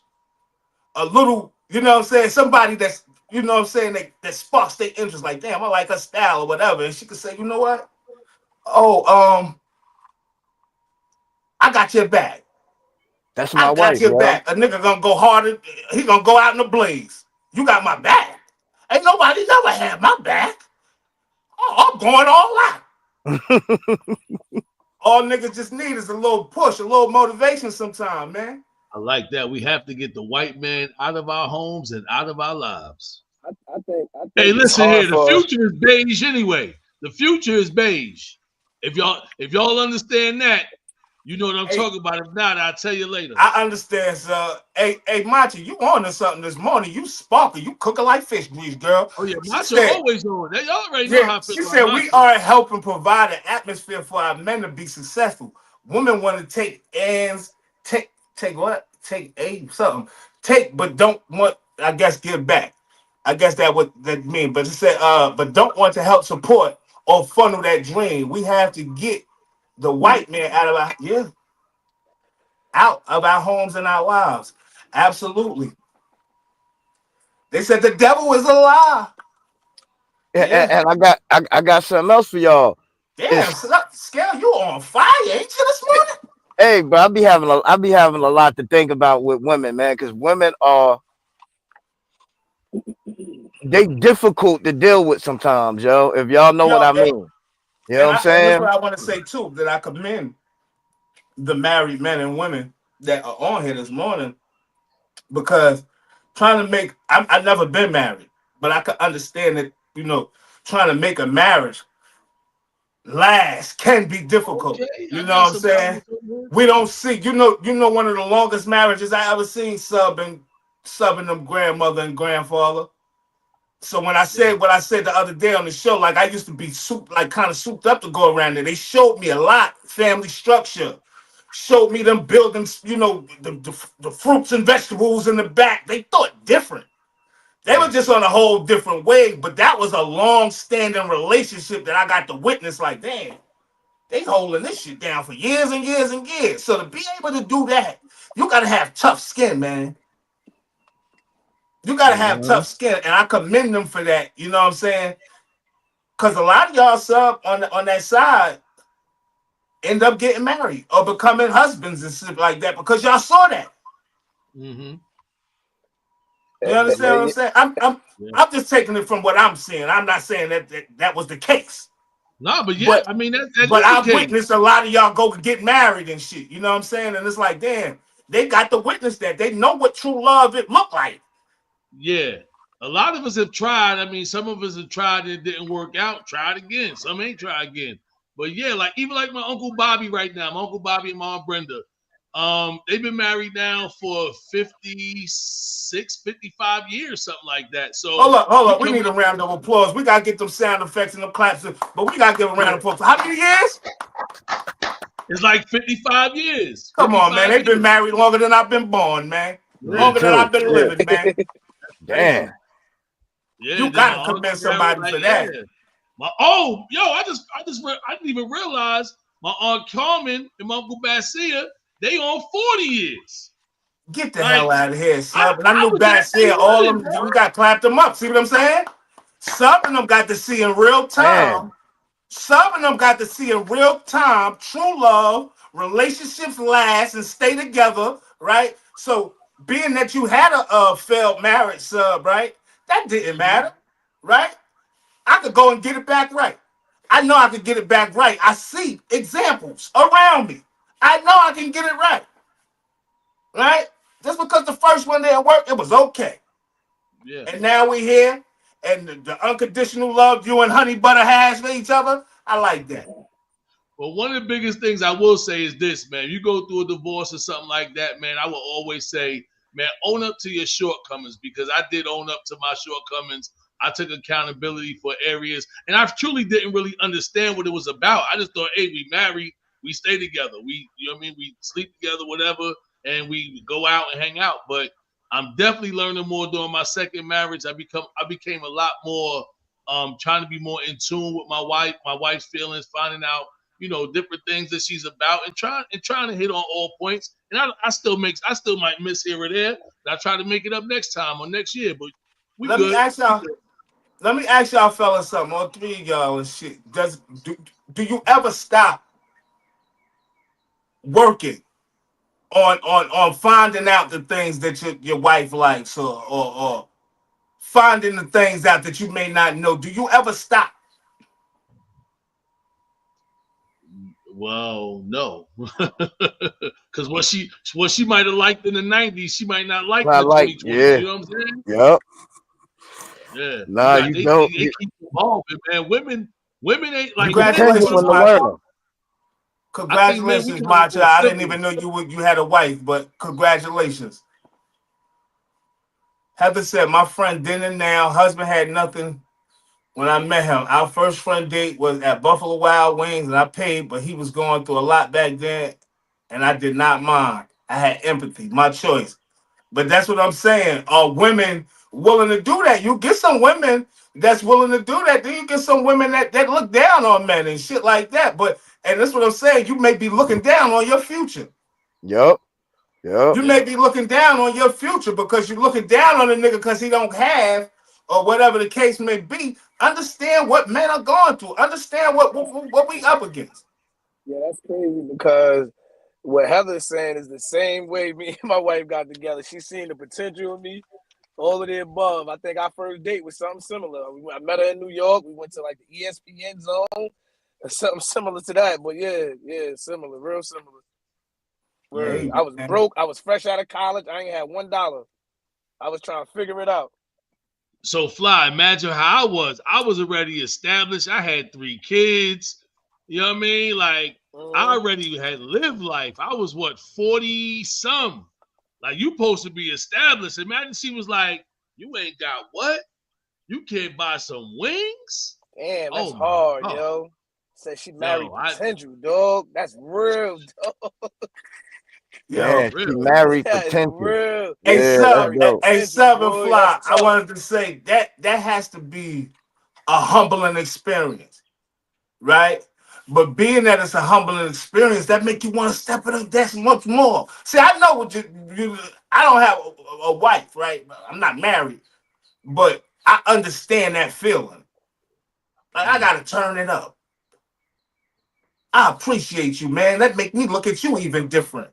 a little, you know what I'm saying? Somebody that's, you know what I'm saying, that sparks their interest. Like, damn, I like her style or whatever. And she could say, you know what? Oh, I got your back. That's I my got wife, your yo. back. A nigga gonna go harder. He gonna go out in the blaze. You got my back. Ain't nobody never had my back. Oh, I'm going all out. All niggas just need is a little push, a little motivation sometime, man. I like that. We have to get the white man out of our homes and out of our lives. I think Hey, it's listen hard here. The for us. future is beige anyway. The future is beige. If y'all understand that, you know what I'm Hey. talking about. If not, I'll tell you later. I understand, sir. Hey, Monty, you on to something this morning. You sparkle. You cooking like fish grease, girl. Oh yeah, She Macho said, always on. Y'all already know how I feel she about said we Macho. are helping provide an atmosphere for our men to be successful. Women want to take what? Take a something. Take, but don't want, I guess, give back. I guess that what that mean. But it said, but don't want to help support or funnel that dream. We have to get the white man out of our homes and our lives. Absolutely. They said the devil is a lie. Yeah. And I got something else for y'all. Damn, Scale, you on fire, ain't you this morning? Hey, bro, I be having a lot to think about with women, man, because women are they difficult to deal with sometimes, yo. If y'all know what Yo, I mean. You know what I'm and that's saying? what I want to say too, that I commend the married men and women that are on here this morning, because trying to make, I've never been married, but I can understand that, you know, trying to make a marriage last can be difficult. Okay, You I know got what I'm some saying? comments. We don't see, you know, one of the longest marriages I ever seen subbing them grandmother and grandfather. So when I said what I said the other day on the show, like I used to be kind of souped up to go around there. They showed me a lot, family structure, showed me them buildings, you know, the fruits and vegetables in the back. They thought different. They were just on a whole different wave, but that was a long-standing relationship that I got to witness. Like, damn, they holding this shit down for years and years and years. So to be able to do that, you gotta have tough skin, man. You gotta have tough skin, and I commend them for that. You know what I'm saying? Because a lot of y'all sub on that side end up getting married or becoming husbands and stuff like that because y'all saw that. Mm-hmm. You understand what I'm saying? I'm just taking it from what I'm seeing. I'm not saying that was the case. No, but yeah, I mean that but is I've the case. witnessed a lot of y'all go get married and shit. You know what I'm saying? And it's like, damn, they got to witness that. They know what true love it look like. Yeah. A lot of us have tried. I mean, some of us have tried and it didn't work out. Tried again. Some ain't tried again. But yeah, like even like my Uncle Bobby right now, my Uncle Bobby and Mom Brenda. They've been married now for 56, 55 years, something like that. So hold up. We need a round of applause. We gotta get them sound effects and them claps, but we gotta give a round of applause. How many years? It's like 55 years. Come on, man. They've been years. married longer than I've been born, man. Longer than I've been living, man. Damn. Yeah, you gotta commend somebody for that. Yeah. I didn't even realize my Aunt Carmen and my Uncle Basia, they on 40 years. Get the hell out of here, Sub. And I knew Basia, all of them, we got clapped them up. See what I'm saying? Some of them got to see in real time. Man. Some of them got to see in real time true love, relationships last and stay together, right? So being that you had a failed marriage, Sub, right? That didn't matter, right? I could go and get it back right. I know I could get it back right. I see examples around me. I know I can get it right. Right? Just because the first one didn't work, it was okay. Yeah. And now we're here, and the unconditional love you and Honey Butter has for each other, I like that. Well, one of the biggest things I will say is this, man. You go through a divorce or something like that, man, I will always say, man, own up to your shortcomings, because I did own up to my shortcomings. I took accountability for areas, and I truly didn't really understand what it was about. I just thought, hey, we married, we stay together. We, you know what I mean? We sleep together, whatever, and we go out and hang out. But I'm definitely learning more during my second marriage. I became a lot more trying to be more in tune with my wife's feelings, finding out different things that she's about, and trying to hit on all points. And I still might miss here or there. And I try to make it up next time or next year. But we Let good. me ask y'all fellas something. All three of y'all and shit. Do you ever stop working on finding out the things that your wife likes, or finding the things out that you may not know? Do you ever stop? Well, no, because what she might have liked in the '90s, she might not like in the 2020s. Yeah. You know what I'm saying? Yep. Yeah. Nah, They keep evolving, man. Women ain't like Congratulations, when to Macho. learn. Congratulations, Macho. I didn't even know you had a wife, but congratulations. Heather said, my friend dinner now, husband had nothing when I met him. Our first friend date was at Buffalo Wild Wings, and I paid, but he was going through a lot back then, and I did not mind. I had empathy, my choice. But that's what I'm saying. Are women willing to do that? You get some women that's willing to do that. Then you get some women that look down on men and shit like that. And that's what I'm saying. You may be looking down on your future. Yep. You may be looking down on your future because you're looking down on a nigga because he don't have, or whatever the case may be. Understand what men are going through. Understand what we up against. Yeah, that's crazy because what Heather's saying is the same way me and my wife got together. She seen the potential in me, all of the above. I think our first date was something similar. I met her in New York. We went to like the ESPN zone or something similar to that. But yeah, similar, real similar. Where Yeah, I was broke. I was fresh out of college. I ain't had $1. I was trying to figure it out. So Fly, imagine how I was. I was already established. I had 3 kids. You know what I mean? Like I already had lived life. I was 40 some. Like you supposed to be established. Imagine she was like, "You ain't got what? You can't buy some wings." Damn, that's hard, yo. Said she married potential, dog. That's real, dog. Yeah, she married potential. Real. Hey, yeah, Seven Fly, I wanted to say that has to be a humbling experience, right? But being that it's a humbling experience, that make you want to step it up that much more. See, I know what I don't have a wife, right? I'm not married, but I understand that feeling. Like, I gotta turn it up. I appreciate you, man. That make me look at you even different.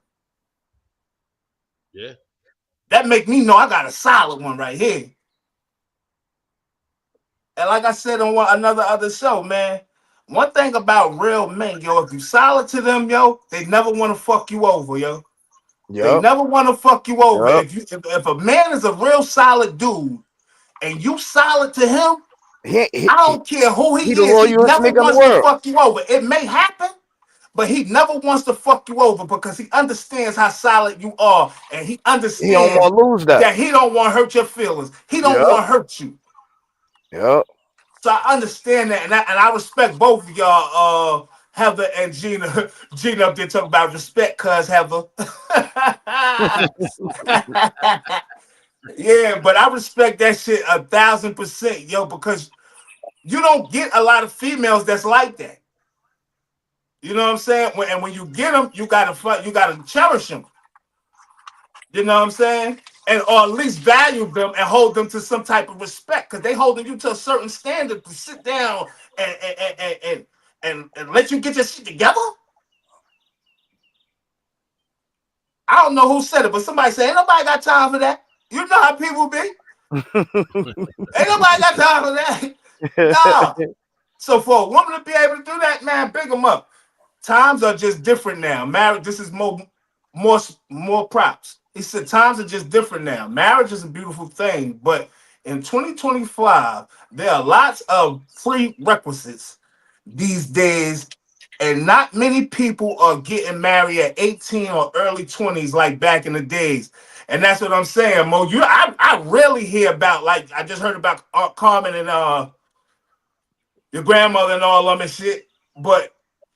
Yeah. That make me know I got a solid one right here. And like I said on another other show, man, one thing about real men, yo, if you solid to them, yo, they never want to fuck you over, yo. Yep. They never want to fuck you over. If a man is a real solid dude and you solid to him, I don't care who he is, he never wants to fuck you over. It may happen, but he never wants to fuck you over because he understands how solid you are, and he understands he don't want to lose that he don't want to hurt your feelings. He don't want to hurt you. Yep. So I understand that, and I respect both of y'all, Heather and Gina. Gina up there talking about respect, cuz Heather. Yeah, but I respect that shit 1,000%, yo, because you don't get a lot of females that's like that. You know what I'm saying? And when you get them, you gotta cherish them. You know what I'm saying? Or at least value them and hold them to some type of respect, because they holding you to a certain standard to sit down and let you get your shit together. I don't know who said it, but somebody said, ain't nobody got time for that. You know how people be. Ain't nobody got time for that. No. So for a woman to be able to do that, man, big them up. Times are just different now. Marriage, this is more props. He said times are just different now. Marriage is a beautiful thing, but in 2025, there are lots of prerequisites these days, and not many people are getting married at 18 or early 20s like back in the days. And that's what I'm saying, Mo. I rarely hear about, like, I just heard about Carmen and your grandmother and all of them and shit, but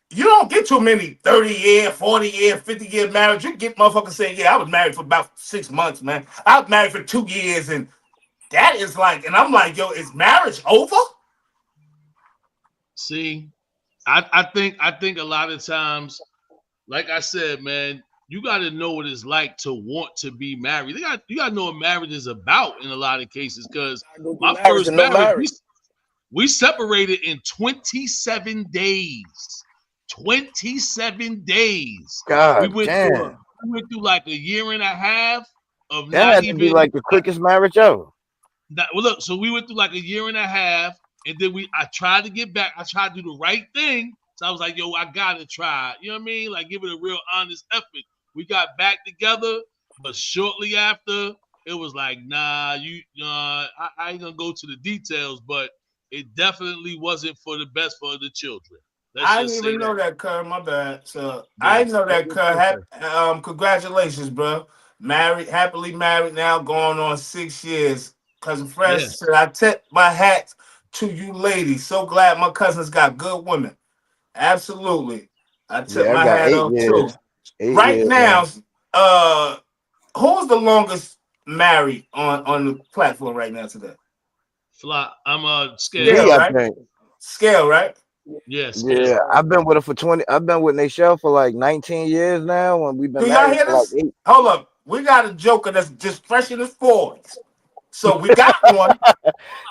you don't get too many 30-year, 40-year, 50-year marriage. You get motherfuckers saying, yeah, I was married for about 6 months, man. I was married for 2 years, and that is like, and I'm like, yo, is marriage over? See, I think a lot of times, like I said, man, you got to know what it's like to want to be married. You got to know what marriage is about in a lot of cases. Because Go through my marriage first and no marriage, marriage. we separated in 27 days. 27 days. God damn. We went through like a year and a half of That not had to be even like the quickest marriage ever. well, look, so we went through like a year and a half, and then I tried to get back. I tried to do the right thing. So I was like, yo, I gotta try. You know what I mean? Like give it a real honest effort. We got back together, but shortly after, it was like, nah, I ain't gonna go to the details, but it definitely wasn't for the best for the children. I didn't even know that, Kerr. My bad. So I didn't know that, Kerr. Congratulations, bro. Happily married now, going on 6 years. Cousin Francis said, I tip my hat to you ladies. So glad my cousins got good women. Absolutely. I tip my hat off too. Right now, who's the longest married on the platform right now today? Fly. I'm Scale, right? Scale, right? Yes. Yeah, I've been with her for 20. I've been with Nichelle for like 19 years now, and we've been Do y'all married hear for this? like 8. Hold up. We got a joker that's just fresh in his 40s. So we got one.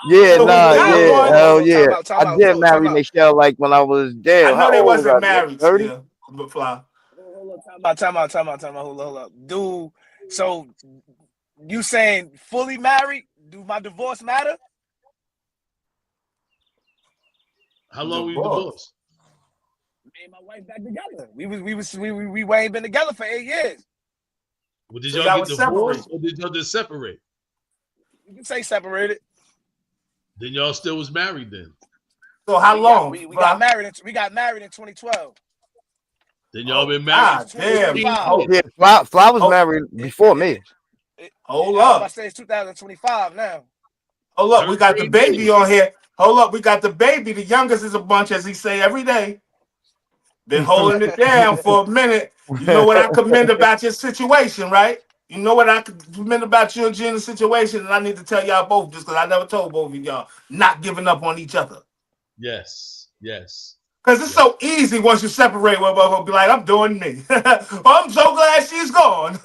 Yeah, so hell yeah. I did marry Nichelle like when I was there. I know they wasn't married 30? still, but Fly. Time out. Hold up. Dude, so you saying fully married? Do my divorce matter? How long were you divorced? Me and my wife back together. We ain't been together for 8 years. Well, did y'all get divorced or did y'all just separate? You can say separated. Then y'all still was married then. So how long? We got married. We got married in 2012. Then y'all been married. Damn. Yeah, Fly was married before me. Hold up. I say it's 2025 now. Hold up, we got the baby on here. Hold up, we got the baby. The youngest is a bunch, as he say every day. Been holding it down for a minute. You know what I commend about your situation, right? You know what I commend about you and Gina's situation, and I need to tell y'all both just because I never told both of y'all not giving up on each other. Yes. Because it's so easy once you separate, we'll be like, I'm doing me. I'm so glad she's gone.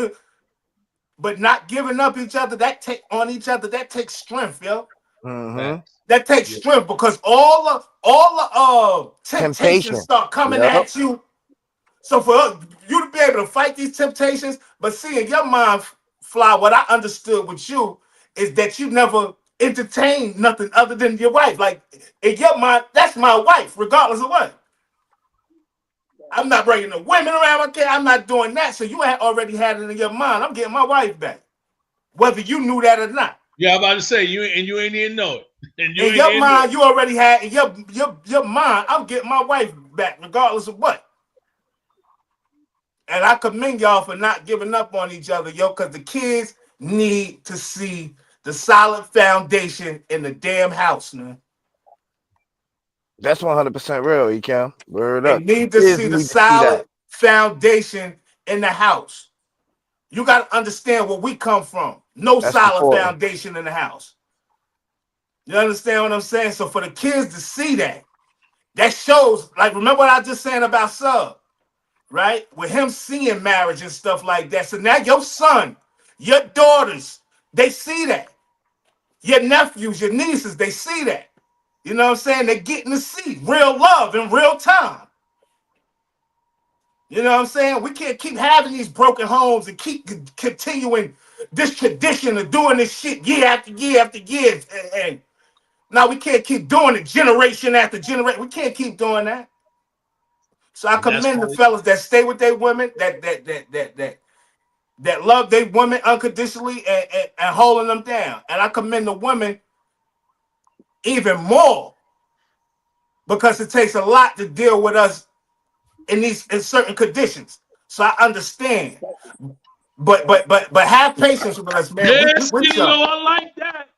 But not giving up each other, that takes strength, yo. Mm-hmm. That takes strength because all the temptations start coming at you. So for you to be able to fight these temptations, but see in your mind, Fly, what I understood with you is that you never entertained nothing other than your wife. Like in your mind, that's my wife, regardless of what. I'm not bringing the women around. I'm not doing that. So you had already had it in your mind. I'm getting my wife back, whether you knew that or not. Yeah, I'm about to say you ain't even know it. And in your mind, you already had in your mind. I'm getting my wife back, regardless of what. And I commend y'all for not giving up on each other, yo, because the kids need to see the solid foundation in the damn house, man. That's 100% real, Ekem. Word up. They need to see the solid foundation in the house. You got to understand where we come from. That's solid foundation in the house. You understand what I'm saying? So for the kids to see that shows, like, remember what I was just saying about Sub, right? With him seeing marriage and stuff like that. So now your son, your daughters, they see that. Your nephews, your nieces, they see that. You know what I'm saying? They're getting to see real love in real time. You know what I'm saying? We can't keep having these broken homes and keep continuing this tradition of doing this shit year after year after year. And now we can't keep doing it generation after generation. We can't keep doing that. So I commend the fellas that stay with their women, that love their women unconditionally and holding them down. And I commend the women even more because it takes a lot to deal with us in certain conditions. So I understand. But have patience with us, man. Yes, you know I like that.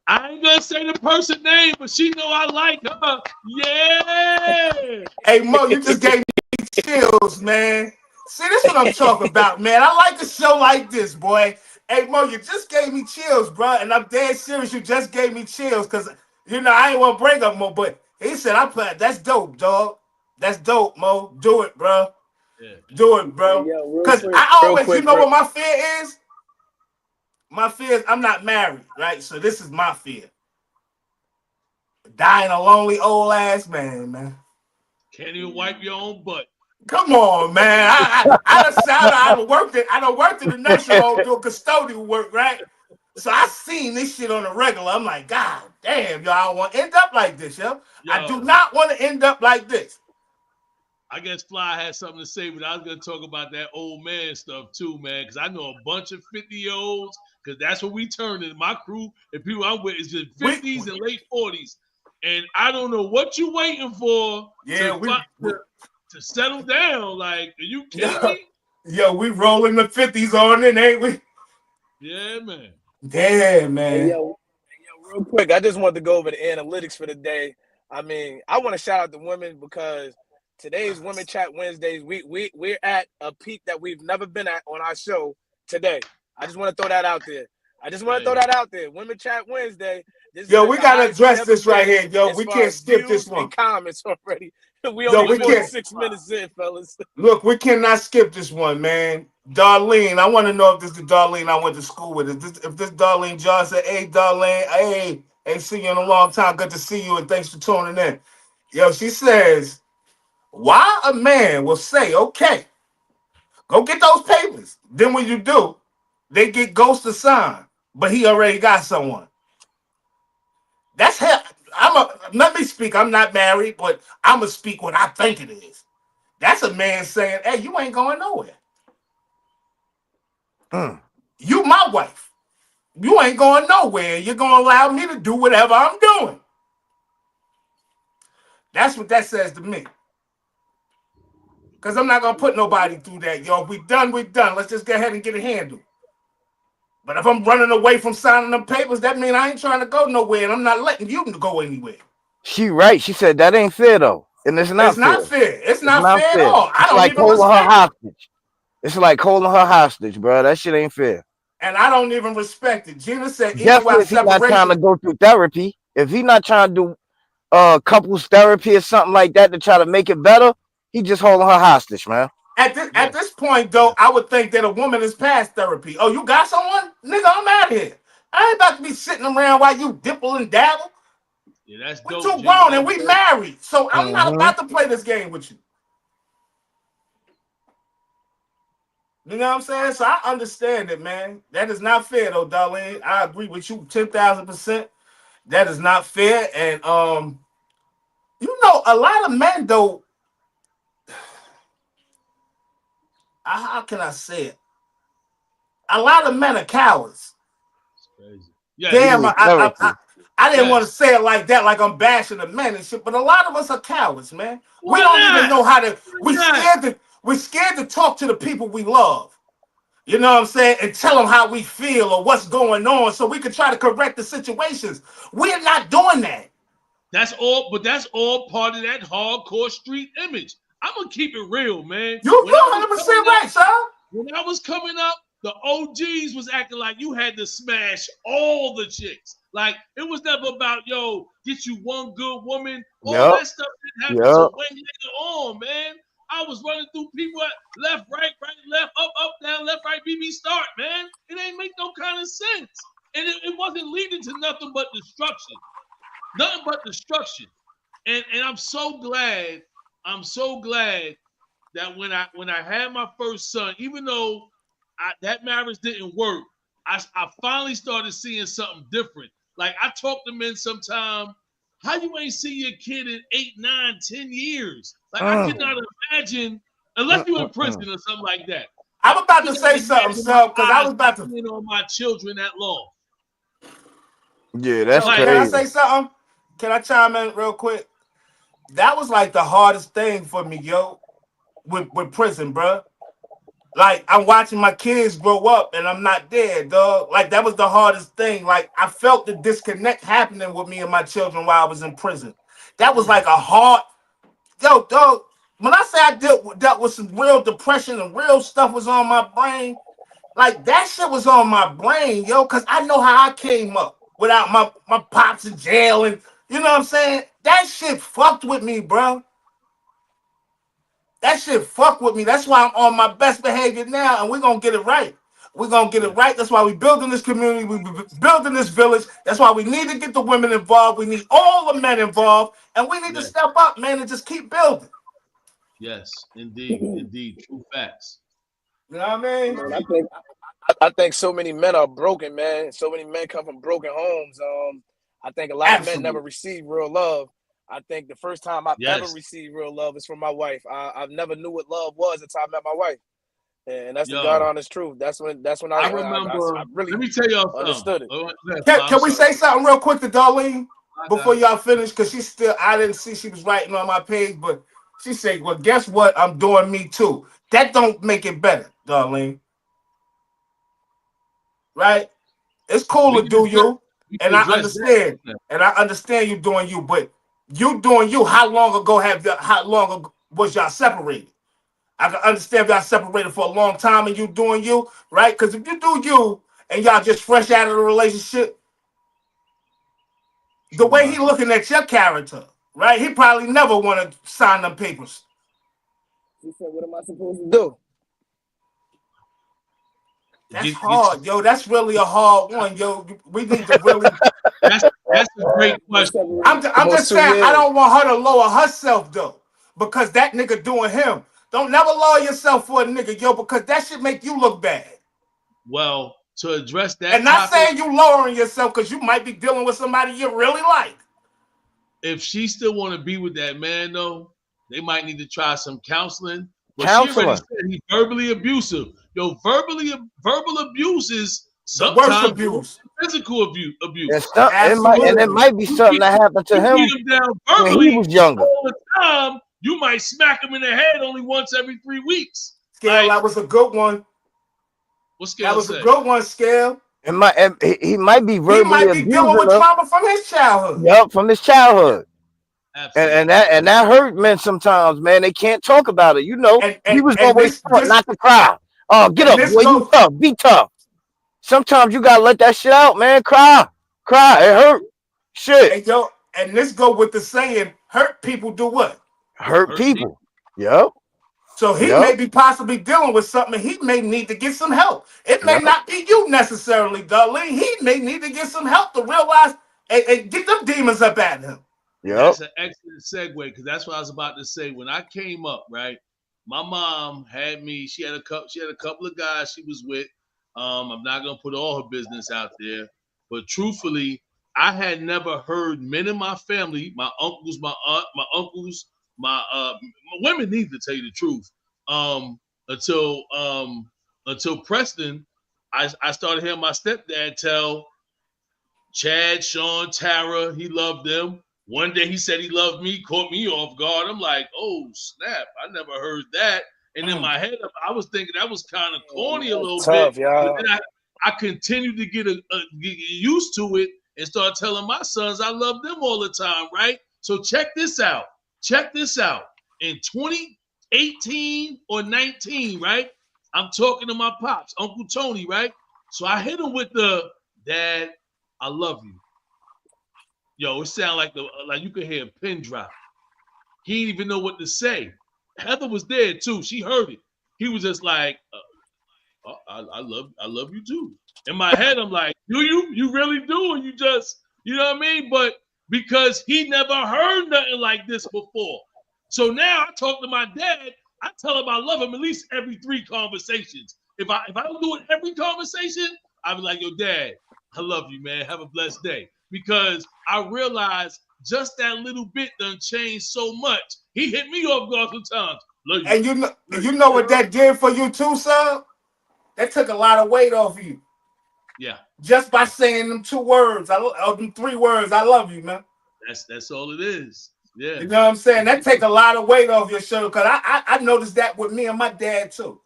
I ain't gonna say the person name, but she know I like her. Yeah. Hey Mo, you just gave me chills, man. See, this is what I'm talking about, man. I like a show like this, boy. Hey Mo, you just gave me chills, bro. And I'm dead serious. You just gave me chills because I ain't want to bring up Mo, but he said that's dope, dog. That's dope, Mo. Do it, bro. Yeah. Do it, bro. Hey, yo, real Because quick, I real always, quick, you know bro. what my fear is? My fear is I'm not married, right? So this is my fear. Dying a lonely old ass man. Can't even wipe your own butt. Come on, man. I done worked in the nursing home doing custodial work, right? So I seen this shit on the regular. I'm like, God damn, y'all, I don't want to end up like this, yo. I do not want to end up like this. I guess Fly had something to say, but I was gonna talk about that old man stuff too, man. Because I know a bunch of 50-year-olds, because that's what we turn in. My crew and people I'm with is just 50s and late 40s. And I don't know what you waiting for to settle down. Like, are you kidding me? Yo, we rolling the 50s on it, ain't we? Yeah, man. Damn, man. Hey, yo, real quick, I just wanted to go over the analytics for the day. I mean, I want to shout out the women because today's Women Chat Wednesdays. We're at a peak that we've never been at on our show today. I just want to throw that out there. Women Chat Wednesday. Yo, we gotta address this right here, yo. We can't skip this one. Comments already. We only 46 minutes in, fellas. Look, we cannot skip this one, man. Darlene, I want to know if this is the Darlene I went to school with. If this Darlene Johnson, hey, Darlene, hey, ain't seen you in a long time. Good to see you, and thanks for tuning in. Yo, she says, why a man will say, okay, go get those papers. Then when you do, they get ghost to sign, but he already got someone. That's hell. Let me speak. I'm not married, but I'm going to speak what I think it is. That's a man saying, hey, you ain't going nowhere. You my wife. You ain't going nowhere. You're going to allow me to do whatever I'm doing. That's what that says to me. Because I'm not going to put nobody through that, yo. If we done, we done. Let's just go ahead and get it handled. But if I'm running away from signing them papers, that means I ain't trying to go nowhere, and I'm not letting you go anywhere. She right. She said that ain't fair, though. And it's not fair. It's not fair at all. I don't like even holding her hostage. It's like holding her hostage, bro. That shit ain't fair. And I don't even respect it. Gina said, definitely if he's not trying to go through therapy, if he's not trying to do couples therapy or something like that to try to make it better, he just holding her hostage, man. At this point, though, I would think that a woman is past therapy. Oh, you got someone? Nigga, I'm out of here. I ain't about to be sitting around while you dipple and dabble. Yeah, that's We're dope, too grown and we married. So I'm not about to play this game with you. You know what I'm saying? So I understand it, man. That is not fair, though, Darlene. I agree with you 10,000%. That is not fair. And you know, a lot of men, though. How can I say it? A lot of men are cowards. Crazy. Yeah, damn, I didn't want to say it like that, like I'm bashing the men and shit. But a lot of us are cowards, man. We don't even know how to. We're scared to talk to the people we love. You know what I'm saying? And tell them how we feel or what's going on, so we can try to correct the situations. We're not doing that. That's all, but that's all part of that hardcore street image. I'm gonna keep it real, man. You're 100% right, son. When I was coming up, the OGs was acting like you had to smash all the chicks. Like it was never about get you one good woman. All that stuff didn't happen. So way later on, man, I was running through people left, right, left, up, down, left, right, BB start, man. It ain't make no kind of sense, and it wasn't leading to nothing but destruction. Nothing but destruction. And I'm so glad that when I had my first son, even though that marriage didn't work, I finally started seeing something different. Like I talk to men sometimes, how you ain't see your kid in 8, 9, 10 years? Like I cannot imagine, unless you're in prison or something like that. I'm about to say something, son, because I was about to on my children that long. Yeah, that's crazy. Can I say something? Can I chime in real quick? That was like the hardest thing for me, yo, with prison, bro. Like, I'm watching my kids grow up and I'm not there, dog. Like, that was the hardest thing. Like, I felt the disconnect happening with me and my children while I was in prison. That was like a hard, yo, dog. When I say I dealt with some real depression and real stuff was on my brain, like, that shit was on my brain, yo, because I know how I came up without my pops in jail and, you know what I'm saying? That shit fucked with me, bro. That shit fuck with me. That's why I'm on my best behavior now, and we're gonna get it right. We're gonna get it right. That's why we building this community, we building this village. That's why we need to get the women involved. We need all the men involved, and we need to step up, man, and just keep building. Yes, indeed, true facts. You know what I mean? Man, I think so many men are broken, man. So many men come from broken homes. I think a lot of men never receive real love. I think the first time I've ever received real love is from my wife. I've never knew what love was until I met my wife, and that's the God honest truth. That's when I remember. I really let me tell y'all understood it. Can we say something real quick to Darlene before y'all finish? Because she's still, I didn't see she was writing on my page, but she said, "Well, guess what? I'm doing me too." That don't make it better, Darlene. Right? It's cool to do you, and I understand, you doing you, but you doing you. How long ago was y'all separated? I can understand if y'all separated for a long time and you doing you, right? Because if you do you and y'all just fresh out of the relationship, the way he looking at your character, right? He probably never want to sign them papers. He said, "What am I supposed to do?" That's hard, yo. That's really a hard one, yo. We need to really. That's a great question. I'm just saying, I don't want her to lower herself though, because that nigga doing him. Don't never lower yourself for a nigga, yo, because that should make you look bad. Well, to address that, and not saying you lowering yourself because you might be dealing with somebody you really like. If she still want to be with that man, though, they might need to try some counseling. But she already said he's verbally abusive. Yo, verbal abuse is sometimes abuse. Physical abuse. It might be something that happened to him when he was younger. All the time, you might smack him in the head only once every 3 weeks. Scale, that was a good one. What Scale That was say? a good one, Scale. He might be verbally He might be dealing with trauma from his childhood. Yep, from his childhood. And that hurt men sometimes, man. They can't talk about it. You know, he was always taught not to cry. Oh, get up, boy. You tough. Be tough. Sometimes you gotta let that shit out, man. Cry. It hurt. Shit. And yo, and this go with the saying, hurt people do what? Hurt people. Yep. So he may be possibly dealing with something. He may need to get some help. It may not be you necessarily, Darlene. He may need to get some help to realize and get them demons up at him. Yep. That's an excellent segue because that's what I was about to say. When I came up, right, my mom had me. She had a couple of guys she was with. I'm not gonna put all her business out there, but truthfully, I had never heard men in my family, my uncles, my aunt, my uncles, my women need to tell you the truth. Until Preston, I started hearing my stepdad tell Chad, Sean, Tara, he loved them. One day he said he loved me, caught me off guard. I'm like, oh snap! I never heard that. And in my head, I was thinking that was kind of corny a little bit. But then I continued to get used to it and start telling my sons I love them all the time, right? So check this out. In 2018 or 19, right? I'm talking to my pops, Uncle Tony, right? So I hit him with the, "Dad, I love you." Yo, it sounded like you could hear a pin drop. He didn't even know what to say. Heather was there too. She heard it. He was just like, I love you too. In my head, I'm like, do you? You really do? And you just, you know what I mean? But because he never heard nothing like this before. So now I talk to my dad. I tell him I love him at least every 3 conversations. If I don't do it every conversation, I'll be like, yo, Dad, I love you, man. Have a blessed day. Because I realized just that little bit done changed so much. He hit me off guard sometimes. Love you. And you know what that did for you too, son? That took a lot of weight off of you. Yeah. Just by saying them 2 words, them 3 words, I love you, man. That's all it is. Yeah. You know what I'm saying? That take a lot of weight off your shoulder because I noticed that with me and my dad too.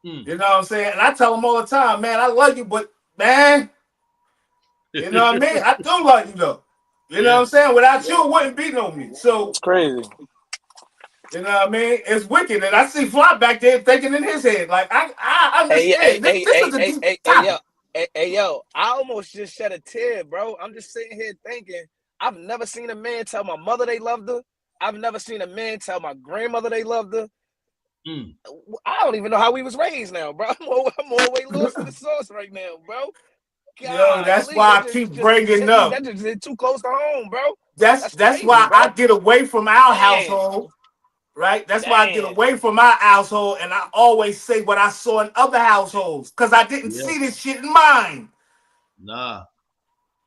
You know what I'm saying? And I tell him all the time, man, I love you, but man, you know what I mean? I do love you though. You know what I'm saying? Without you, it wouldn't be no me. So it's crazy. You know what I mean? It's wicked. And I see Fly back there thinking in his head, like, I understand. Hey, yo, I almost just shed a tear, bro. I'm just sitting here thinking, I've never seen a man tell my mother they loved her. I've never seen a man tell my grandmother they loved her. I don't even know how we was raised now, bro. I'm all the way lost in the sauce right now, bro. Yo, that's why I keep bringing up. That just hit too close to home, bro. That's crazy, why bro. I get away from our Damn. household, right? That's why I get away from our household, and I always say what I saw in other households, because I didn't see this shit in mine. Nah.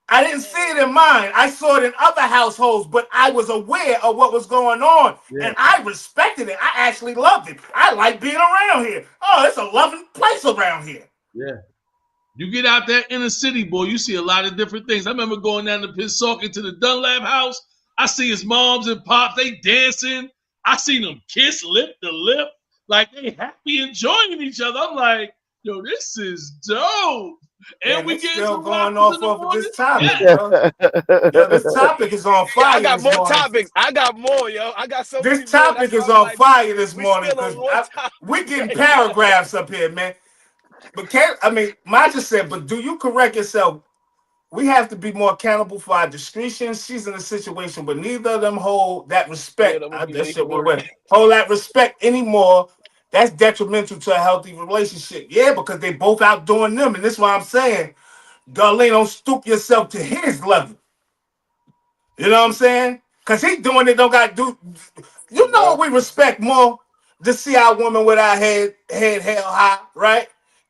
I didn't see it in mine. I saw it in other households, but I was aware of what was going on, and I respected it. I actually loved it. I like being around here. Oh, it's a loving place around here. Yeah. You get out there inner city, boy, you see a lot of different things. I remember going down to Pissauk to the Dunlap house. I see his moms and pops, they dancing. I seen them kiss lip to lip. Like they happy enjoying each other. I'm like, yo, this is dope. And we get still going off of this topic, bro. Yo, this topic is on fire. I got more topics. I got more, yo. I got so This topic is on fire this morning because we're getting paragraphs up here, man. But mine just said, but do you correct yourself? We have to be more accountable for our discretion. She's in a situation where neither of them hold that respect. Hold that respect anymore. That's detrimental to a healthy relationship. Yeah, because they both outdoing them. And this is why I'm saying, Darlene, don't stoop yourself to his level. You know what I'm saying? Because he doing it, don't got to do. You know what we respect more? To see our woman with our head held high, right?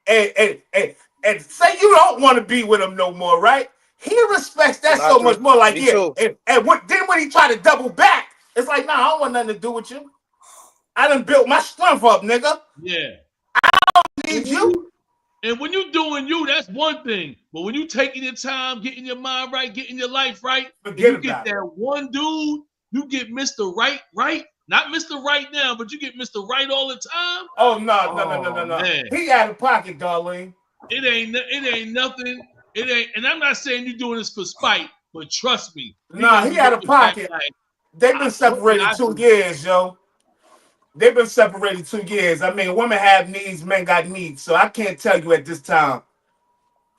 And say you don't want to be with him no more, right? He respects that so much more. Like, and when he try to double back, it's like, nah, I don't want nothing to do with you. I done built my strength up, nigga. Yeah. I don't need you. And when you doing you, that's one thing. But when you taking your time, getting your mind right, getting your life right, you get that one dude, you get Mr. Right. Not Mr. Right now, but you get Mr. Right all the time. Oh, no. Man. He out of pocket, darling. It ain't nothing. It ain't, and I'm not saying you're doing this for spite, but trust me. Nah, he out of pocket. They've been separated 2 years, yo. They've been separated 2 years. I mean, women have needs, men got needs. So I can't tell you at this time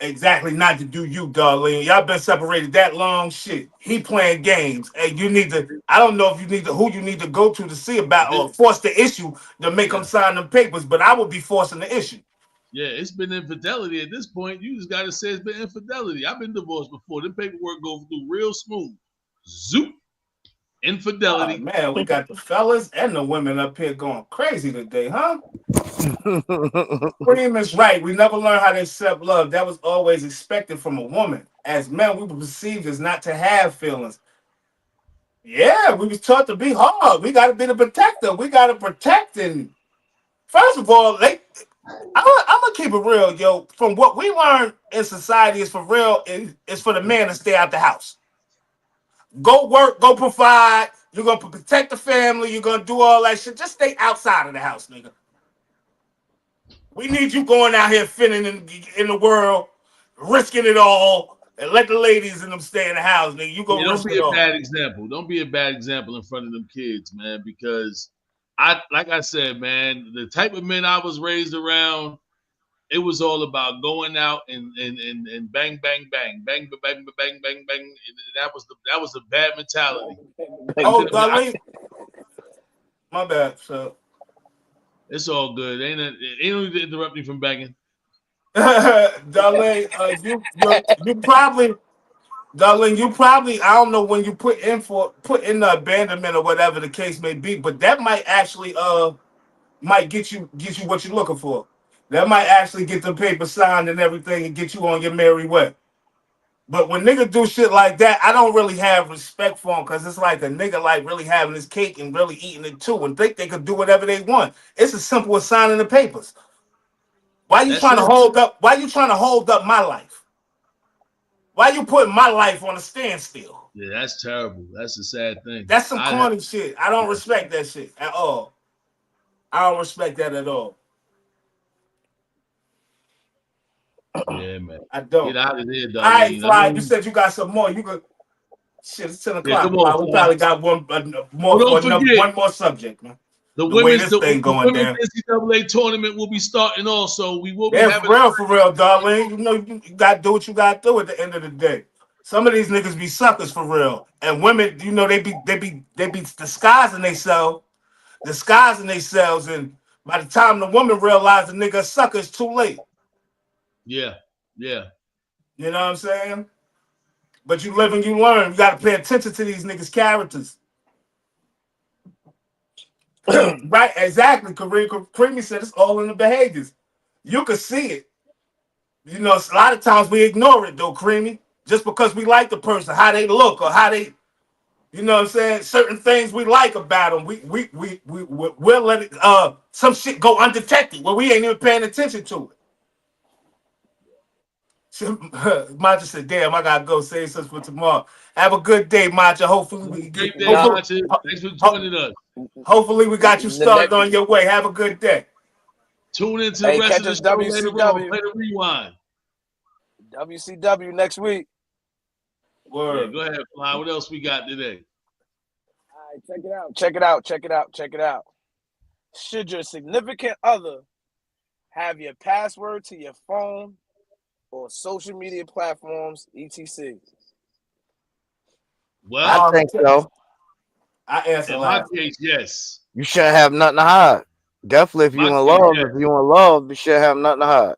exactly not to do you, darling. Y'all been separated that long. Shit. He playing games. And you need to, I don't know if you need to, who you need to go to see about or force the issue to make them sign them papers, but I would be forcing the issue. Yeah, it's been infidelity at this point. You just got to say it's been infidelity. I've been divorced before. The paperwork goes through real smooth. Zoop. Infidelity. Oh, man, we got the fellas and the women up here going crazy today, huh? Cream is right. We never learned how to accept love. That was always expected from a woman. As men, we were perceived as not to have feelings. Yeah, we was taught to be hard. We got to be the protector. We got to protect. And first of all, I'm gonna keep it real, yo. From what we learned in society is for real. It's for the man to stay out the house. Go work, go provide. You're gonna protect the family. You're gonna do all that shit. Just stay outside of the house, nigga. We need you going out here fitting in the world, risking it all, and let the ladies in them stay in the house, nigga. You gonna risk it all. Don't be a bad example. Don't be a bad example in front of them kids, man. Because like I said, man, the type of men I was raised around, it was all about going out and bang, bang, bang, bang, bang, bang, bang, bang. That was a bad mentality. Oh, darling. My bad, so. It's all good. Ain't no need to interrupt me from banging. Darling, you probably, I don't know when you put in the abandonment or whatever the case may be, but that might actually might get you what you're looking for. That might actually get the paper signed and everything and get you on your merry way. But when niggas do shit like that, I don't really have respect for them because it's like a nigga like really having his cake and really eating it too and think they could do whatever they want. It's as simple as signing the papers. Why you trying to hold up my life? Why you putting my life on a standstill? Yeah, that's terrible. That's a sad thing. That's some corny shit. I don't respect that shit at all. I don't respect that at all. Yeah, man. I don't. Get out of there, dog. All right, Fly. You said you got some more. You could. Shit, it's 10 o'clock. Yeah, we probably got one more subject, man. The women's NCAA tournament will be starting also. We will be having for real, darling. You know you got to do what you got to do at the end of the day. Some of these niggas be suckers for real, and women, you know, they be disguising themselves and By the time the woman realizes the nigga a sucker, it's too late. Yeah. You know what I'm saying? But you live and you learn. You got to pay attention to these niggas' characters. Right, exactly. Creamy said it's all in the behaviors. You can see it. You know, a lot of times we ignore it though, Creamy, just because we like the person, how they look or how they, you know what I'm saying? Certain things we like about them. We'll let it, some shit go undetected where we ain't even paying attention to it. Maja said, damn, I gotta go save something for tomorrow. Have a good day, Maja. Hopefully we Great day, Nah. Macha. Thanks for joining us. Hopefully we got you started on your way. Have a good day. Tune into Hey, the rest catch of the us show later on. WCW. Play the rewind. WCW next week. Yeah, Word. go ahead, Fly. What else we got today? All right, check it out. Should your significant other have your password to your phone or social media platforms, etc.? Well, I think so. I answer in my last. case, yes. You shouldn't have nothing to hide. Definitely, if you My in case, love, yes. if you in love, you shouldn't have nothing to hide.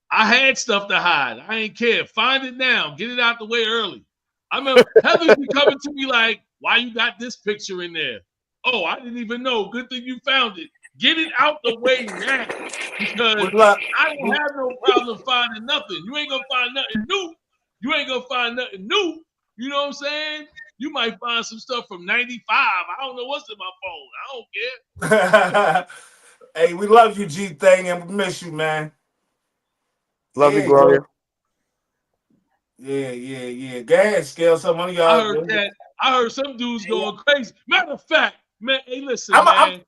I had stuff to hide. I ain't care. Find it now. Get it out the way early. I remember Heather be coming to me like, why you got this picture in there? Oh, I didn't even know. Good thing you found it. Get it out the way now. Because Good luck. I don't have no problem finding nothing. You ain't gonna find nothing new. You know what I'm saying? You might find some stuff from 95. I don't know what's in my phone. I don't care. Hey, we love you, G Thing, and we miss you, man. Love you, Yeah, Gloria. Yeah. Go ahead, Scale. Some of I y'all. heard that. I heard some dudes going crazy. Matter of fact, man, hey, listen, I'm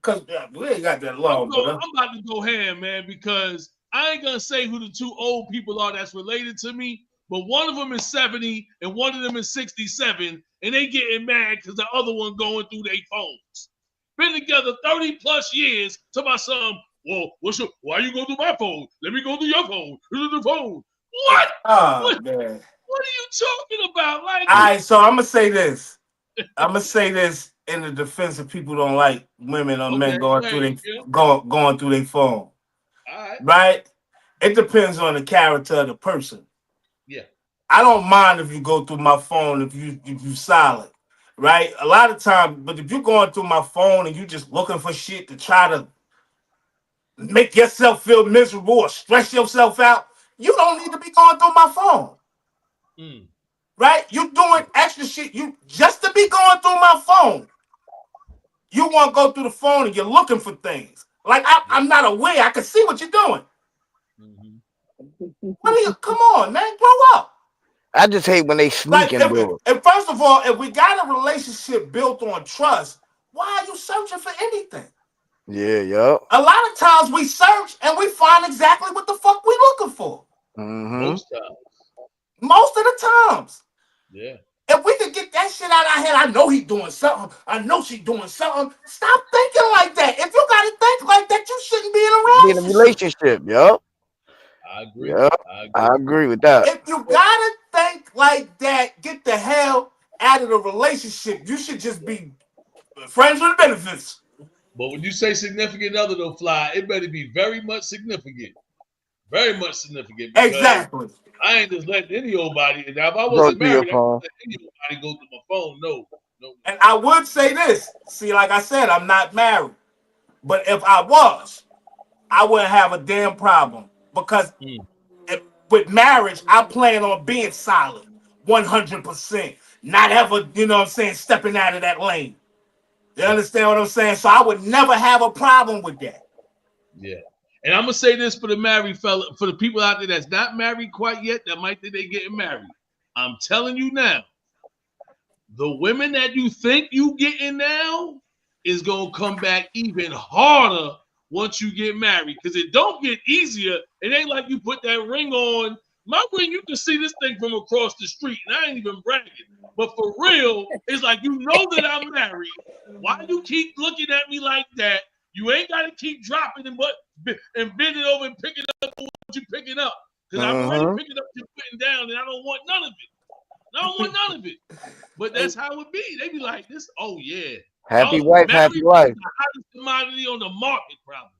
because we ain't got that long, but I'm about to go ham, man, because I ain't gonna say who the two old people are that's related to me, but one of them is 70 and one of them is 67, and they getting mad because the other one going through their phones. Been together 30 plus years. To my son, well, why you go through my phone? Let me go through your phone. This is the phone. What? oh man. What are you talking about? Like, All right, so I'm gonna say this. In the defense of people who don't like women or men going through their phone. All right. Right? It depends on the character of the person. Yeah. I don't mind if you go through my phone if you solid, right? A lot of times, but if you're going through my phone and you just looking for shit to try to make yourself feel miserable or stress yourself out, you don't need to be going through my phone. Right? You doing extra shit. You just to be going through my phone. You want to go through the phone and you're looking for things. Like I'm not aware. I can see what you're doing. What are you? Come on, man, grow up. I just hate when they sneak and do it. And first of all, if we got a relationship built on trust, why are you searching for anything? Yeah, yup. A lot of times we search and we find exactly what the fuck we looking for. Most times. Most of the times. Yeah. If we could get that shit out of our head, I know he doing something. I know she doing something. Stop thinking like that. If you gotta think like that, you shouldn't be in a relationship. Yup. I agree. Yep. I agree with that. If you gotta think like that, get the hell out of the relationship. You should just be friends with benefits. But when you say significant other, though, Fly, it better be very much significant. Very much significant. Exactly. I ain't just letting any old body. Now, if I wasn't married, I wouldn't let any old body go through my phone. No. And I would say this. See, like I said, I'm not married. But if I was, I wouldn't have a damn problem. Because with marriage, I plan on being solid 100%. Not ever, you know what I'm saying, stepping out of that lane. You understand what I'm saying? So I would never have a problem with that. Yeah. And I'm going to say this for the married fella, for the people out there that's not married quite yet, that might think they getting married. I'm telling you now, the women that you think you getting now is going to come back even harder once you get married, because it don't get easier. It ain't like you put that ring on. My ring, you can see this thing from across the street, and I ain't even bragging. But for real, it's like, you know that I'm married. Why you keep looking at me like that? You ain't got to keep dropping and bending over and picking up what you're picking up. Because I'm already picking up and putting down, and I don't want none of it. I don't want none of it. But that's how it be. They be like, this, oh, yeah. Happy wife, happy life. The hottest commodity on the market, probably.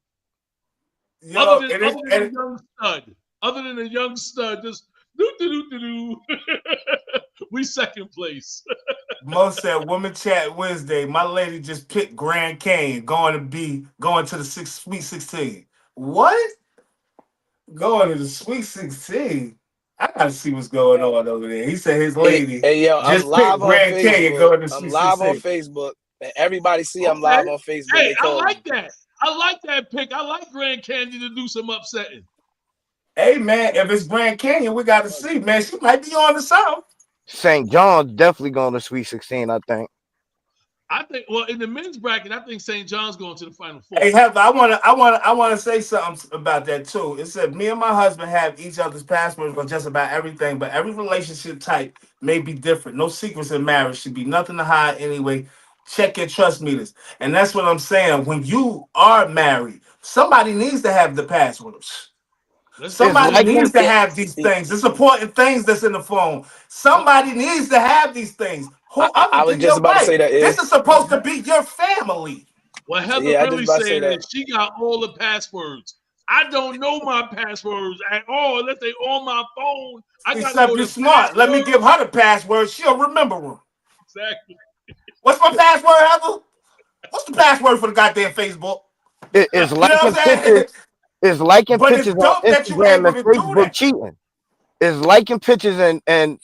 Yo, Other than a young stud. Other than a young stud, just do. We second place. Mo said, Woman Chat Wednesday. My lady just picked Grand Canyon going to the Sweet 16. What? Going to the Sweet 16? I gotta see what's going on over there. He said his lady Hey, yo, I'm just live picked on Grand Canyon going to Facebook. Sweet I'm live on 16. Facebook. And everybody see I'm live on Facebook. Hey, They I call me. like that. I like that pick. I like Grand Canyon to do some upsetting. Hey man, if it's Grand Canyon, we got to see, man. She might be on the south. St. John's definitely going to Sweet 16, I think. I think. Well, in the men's bracket, I think St. John's going to the Final Four. Hey, Heather, I wanna say something about that too. It said me and my husband have each other's passwords on just about everything, but every relationship type may be different. No secrets in marriage. Should be nothing to hide anyway. Check your trust meters. And that's what I'm saying. When you are married, somebody needs to have the passwords. Somebody needs to have these things. It's important things that's in the phone. Somebody needs to have these things. Who I was just about to say that. This is supposed to be your family. What Heather really saying is she got all the passwords. I don't know my passwords at all unless they on my phone. Except you're smart. Let me give her the password. She'll remember them. Exactly. What's my password, Heather? What's the password for the goddamn Facebook? It's liking pictures. It's liking pictures on Instagram and Facebook cheating. It's liking pictures and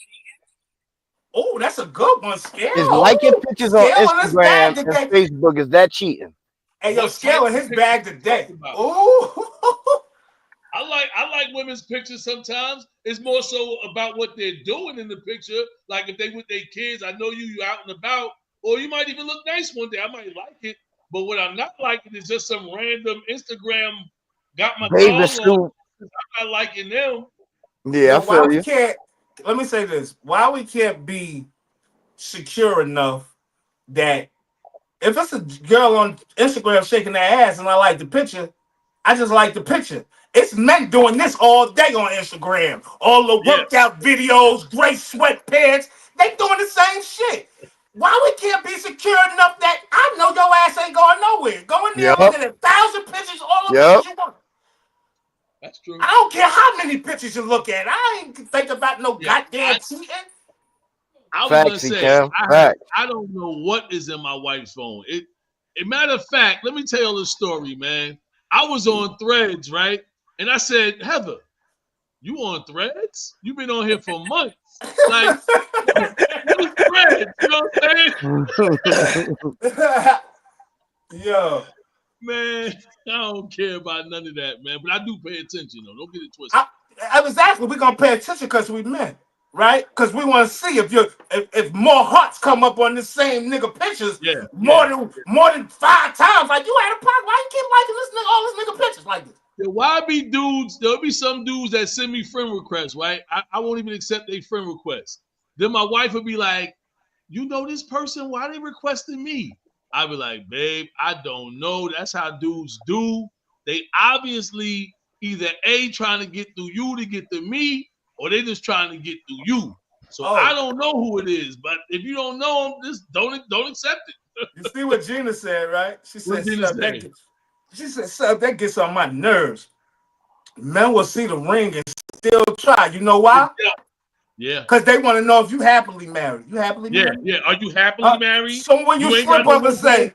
oh, that's a good one, Scale. It's liking pictures on Instagram and Facebook. Is that cheating? Hey, yo, Scale in his bag today. Ooh. I like women's pictures sometimes. It's more so about what they're doing in the picture. Like if they with their kids, I know you out and about, or you might even look nice one day. I might like it. But what I'm not liking is just some random Instagram got my dog on. I'm not liking them. Yeah, I feel you. Let me say this. Why we can't be secure enough that if it's a girl on Instagram shaking their ass and I like the picture, I just like the picture. It's men doing this all day on Instagram. All the workout videos, gray sweatpants, they doing the same shit. Why we can't be secure enough that I know your ass ain't going nowhere? Go in there and look at 1,000 pictures, all of them you want. That's true. I don't care how many pictures you look at. I ain't think about no goddamn cheating. I was gonna say, I don't know what is in my wife's phone. A matter of fact, let me tell you this story, man. I was on Threads, right? And I said, Heather, you on Threads? You've been on here for months. Like, Threads, you know what I'm saying? Yo. Man, I don't care about none of that, man. But I do pay attention, though. Don't get it twisted. Exactly. We're going to pay attention because we men, right? Because we want to see if more hearts come up on the same nigga pictures more than 5 times. Like, you had a problem. Why you keep liking this nigga, all this nigga pictures like this? Why be dudes? There'll be some dudes that send me friend requests, right? I won't even accept their friend requests. Then my wife will be like, you know this person? Why they requesting me? I'll be like, babe, I don't know. That's how dudes do. They obviously either A, trying to get through you to get to me, or they just trying to get through you. So I don't know who it is. But if you don't know them, just don't accept it. You see what Gina said, right? She said, that gets on my nerves. Men will see the ring and still try. You know why? Yeah. Because they want to know if you happily married. You happily married? Yeah. Are you happily married? So when you slip up and say,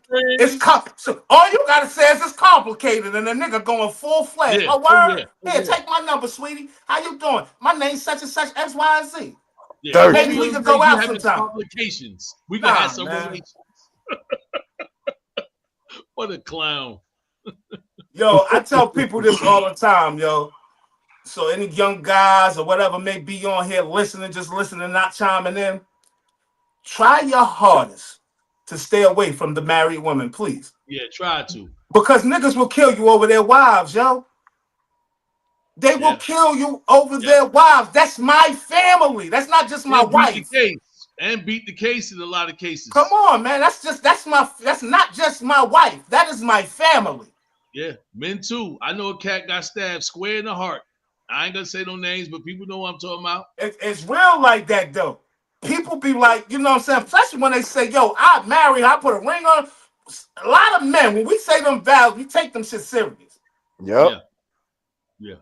all you got to say is it's complicated and the nigga going full fledged. Yeah. Oh, word? Here, take my number, sweetie. How you doing? My name's such and such, X, Y, and Z. Yeah. Maybe we could go out sometime. Complications. We can have some relations. What a clown. Yo, I tell people this all the time, yo. So any young guys or whatever may be on here listening, not chiming in, try your hardest to stay away from the married women, please. Yeah, try to. Because niggas will kill you over their wives, yo. They will kill you over their wives. That's my family. That's not just my wife. Beat the case in a lot of cases. Come on, man. That's not just my wife. That is my family. Yeah, men too. I know a cat got stabbed square in the heart. I ain't gonna say no names, but people know what I'm talking about. It's real like that, though. people be like, you know what I'm saying? Especially when they say, yo, I married, I put a ring on. A lot of men, when we say them vows, we take them shit serious. Yep. Yeah.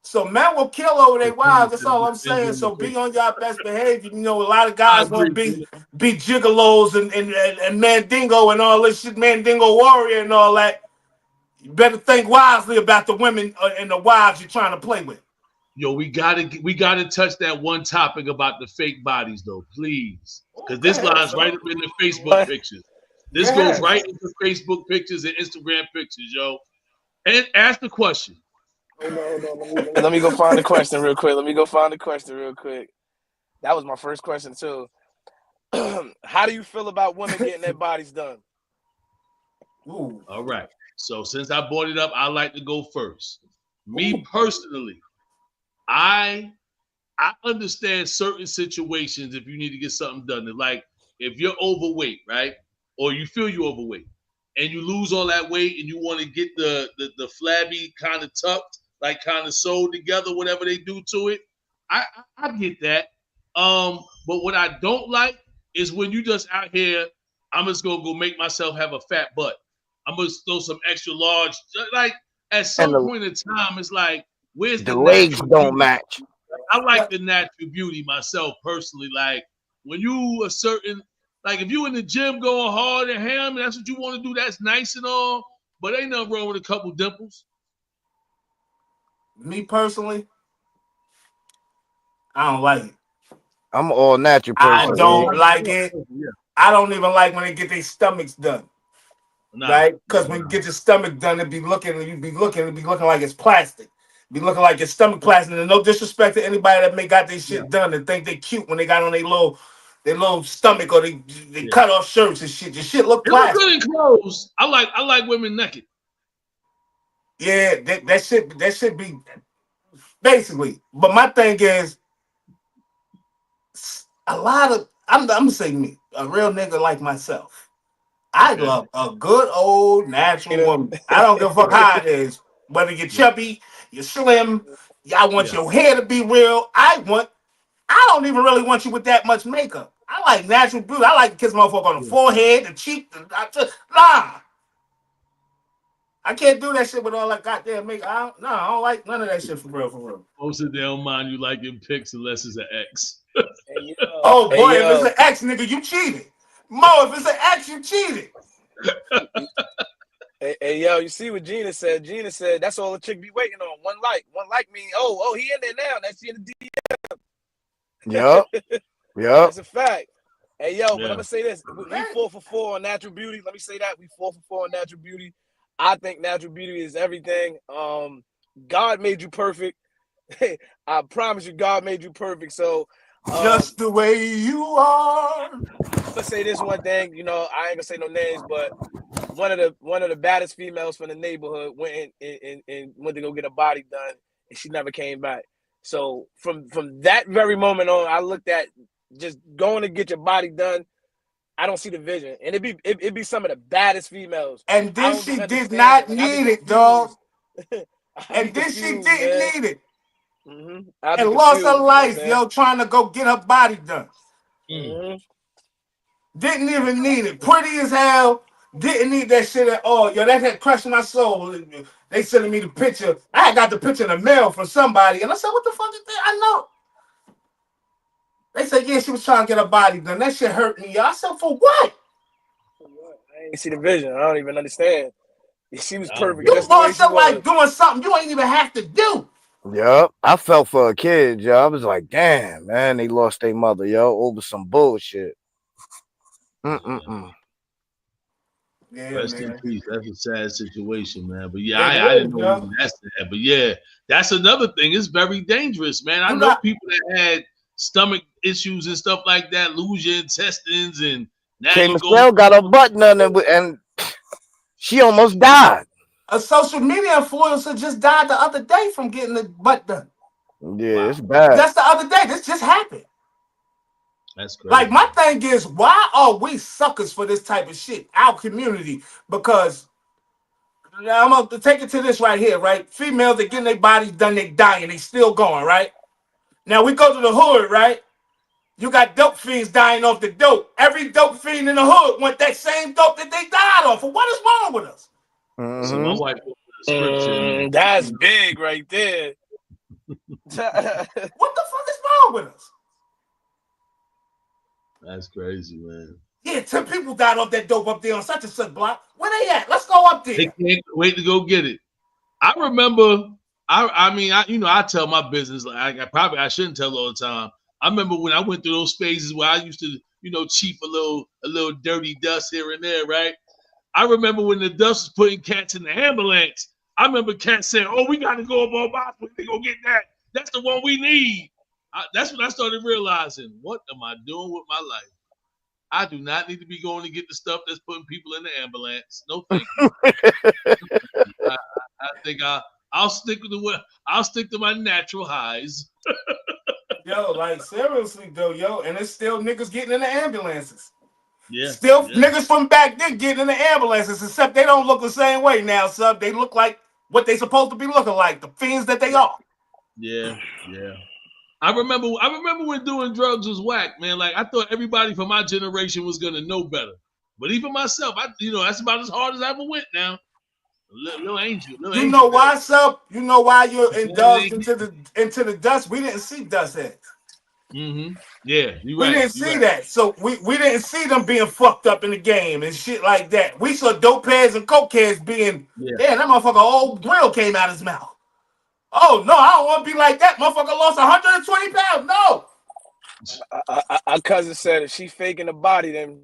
So men will kill over their wives. That's all I'm saying. So be on your best behavior. You know, a lot of guys want to be gigolos and mandingo and all this shit, mandingo warrior and all that. You better think wisely about the women and the wives you're trying to play with. Yo, we gotta touch that one topic about the fake bodies though, please, because this line's right up in the Facebook pictures. This goes right into Facebook pictures and Instagram pictures, yo. And ask the question. Let me go find the question real quick. That was my first question too. How do you feel about women getting their bodies done? Ooh. All right. So since I brought it up, I like to go first. Me personally, I understand certain situations if you need to get something done. Like if you're overweight, right? Or you feel you're overweight and you lose all that weight and you want to get the flabby kind of tucked, like kind of sewed together, whatever they do to it. I get that. But what I don't like is when you just out here, I'm just gonna go make myself have a fat butt. I'm gonna throw some extra large. Like at some point in time, it's like, where's the legs don't beauty? match. I like the natural beauty myself personally. Like when you a certain, like if you in the gym going hard and ham, that's what you want to do. That's nice and all, but ain't nothing wrong with a couple dimples. Me personally, I don't like it. I'm all natural person. I don't like it. I don't even like when they get their stomachs done. Right? Because when you get your stomach done, it be looking like it's plastic. Be looking like your stomach plastic. And no disrespect to anybody that may got their shit done and think they cute when they got on their little stomach or they cut off shirts and shit. Your shit look plastic. It look good in clothes. I like women naked. Yeah, that should be basically. But my thing is, a lot of I'm gonna say me, a real nigga like myself. I love a good old natural woman. I don't give a fuck how it is. Whether you're chubby, you're slim, I want your hair to be real. I don't even really want you with that much makeup. I like natural beauty. I like to kiss motherfucker on the forehead, the cheek. Nah. I can't do that shit with all that goddamn makeup. I don't like none of that shit for real. Most of them don't mind you liking pics unless it's an ex. Oh boy, if it's an ex, nigga, you cheated. Mo, if it's an ex, you cheated. Hey, yo, you see what Gina said? Gina said that's all the chick be waiting on. One like mean, oh, he in there now. That's in the DM. Yep. That's a fact. Hey, yo, but I'm gonna say this: we 4 for 4 on natural beauty. Let me say that we 4 for 4 on natural beauty. I think natural beauty is everything. God made you perfect. I promise you, God made you perfect. So just the way you are. Let's say this one thing. You know, I ain't gonna say no names, but one of the baddest females from the neighborhood went and went to go get a body done, and she never came back. So from that very moment on, I looked at just going to get your body done. I don't see the vision, and it'd be some of the baddest females. And then she did not need it, dog. And then she didn't need it. Mm-hmm. And lost her life, yo, trying to go get her body done. Mm-hmm. Didn't even need it. Pretty as hell. Didn't need that shit at all. Yo, that had crushed my soul. They sending me the picture. I got the picture in the mail from somebody, and I said, "What the fuck is that?" I know. They said, "Yeah, she was trying to get her body done." That shit hurt me. I said, "For what?" I ain't see the vision. I don't even understand. She was perfect. You lost your life doing something you ain't even have to do. Yep, I felt for a kid, yo. I was like, damn, man, they lost their mother, yo, over some bullshit. Yeah, rest in peace. That's a sad situation, man. But yeah, I didn't know that's that. But yeah, that's another thing. It's very dangerous, man. I know people that had stomach issues and stuff like that, lose your intestines, and now K. Michelle got her butt done and she almost died. A social media influencer just died the other day from getting the butt done. Yeah, it's bad. That's the other day. This just happened. That's crazy. Like, my thing is, why are we suckers for this type of shit? Our community. Because I'm going to take it to this right here, right? Females, they getting their bodies done, they dying, they still going, right? Now, we go to the hood, right? You got dope fiends dying off the dope. Every dope fiend in the hood want that same dope that they died off. What is wrong with us? So my wife put a scripture. That's big right there. What the fuck is wrong with us? That's crazy, man. Yeah, 10 people died off that dope up there on such and such block. Where they at? Let's go up there. They can't wait to go get it. I remember. I tell my business like I shouldn't tell all the time. I remember when I went through those phases where I used to, cheap a little dirty dust here and there, right? I remember when the dust was putting cats in the ambulance. I remember cats saying, "Oh, we got to go up on hospital to go get that. That's the one we need." That's when I started realizing, what am I doing with my life? I do not need to be going to get the stuff that's putting people in the ambulance. No, thank you. I think I'll stick to my natural highs. Yo, like seriously though, and it's still niggas getting in the ambulances. Yeah. Still niggas from back then getting in the ambulances, except they don't look the same way now, sub. They look like what they supposed to be looking like, the fiends that they are. Yeah. I remember when doing drugs was whack, man. Like I thought everybody from my generation was gonna know better. But even myself, that's about as hard as I ever went now. Little angel. You know why, sub? You know why you're indulged into the dust? We didn't see dust heads. Mm-hmm. Yeah, we didn't see that. So we didn't see them being fucked up in the game and shit like that. We saw dope heads and coke heads being, damn, that motherfucker old grill came out his mouth. Oh no, I don't want to be like that. Motherfucker lost 120 pounds. No. Our cousin said if she faking the body, then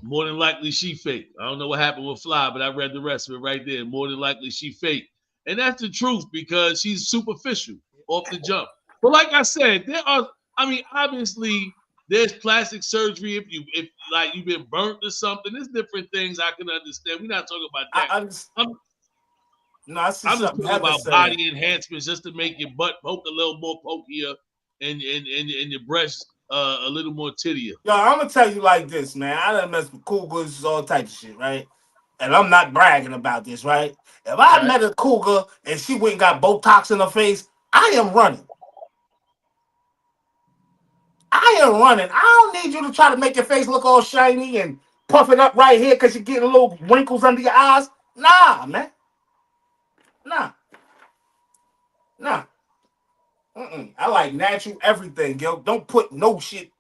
more than likely she fake. I don't know what happened with Fly, but I read the rest of it right there. More than likely she fake. And that's the truth because she's superficial off the jump. But like I said, obviously there's plastic surgery if you've been burnt or something. There's different things I can understand. We're not talking about that. I'm just talking about body enhancements just to make your butt poke a little more pokier and your breast a little more tittier. Yo, I'm gonna tell you like this, man. I done mess with cougars, all types of shit, right? And I'm not bragging about this, right? If I met a cougar and she went and got Botox in her face, I am running. I don't need you to try to make your face look all shiny and puff it up right here because you're getting little wrinkles under your eyes. Nah, man. Nah. I like natural everything, yo. Don't put no shit.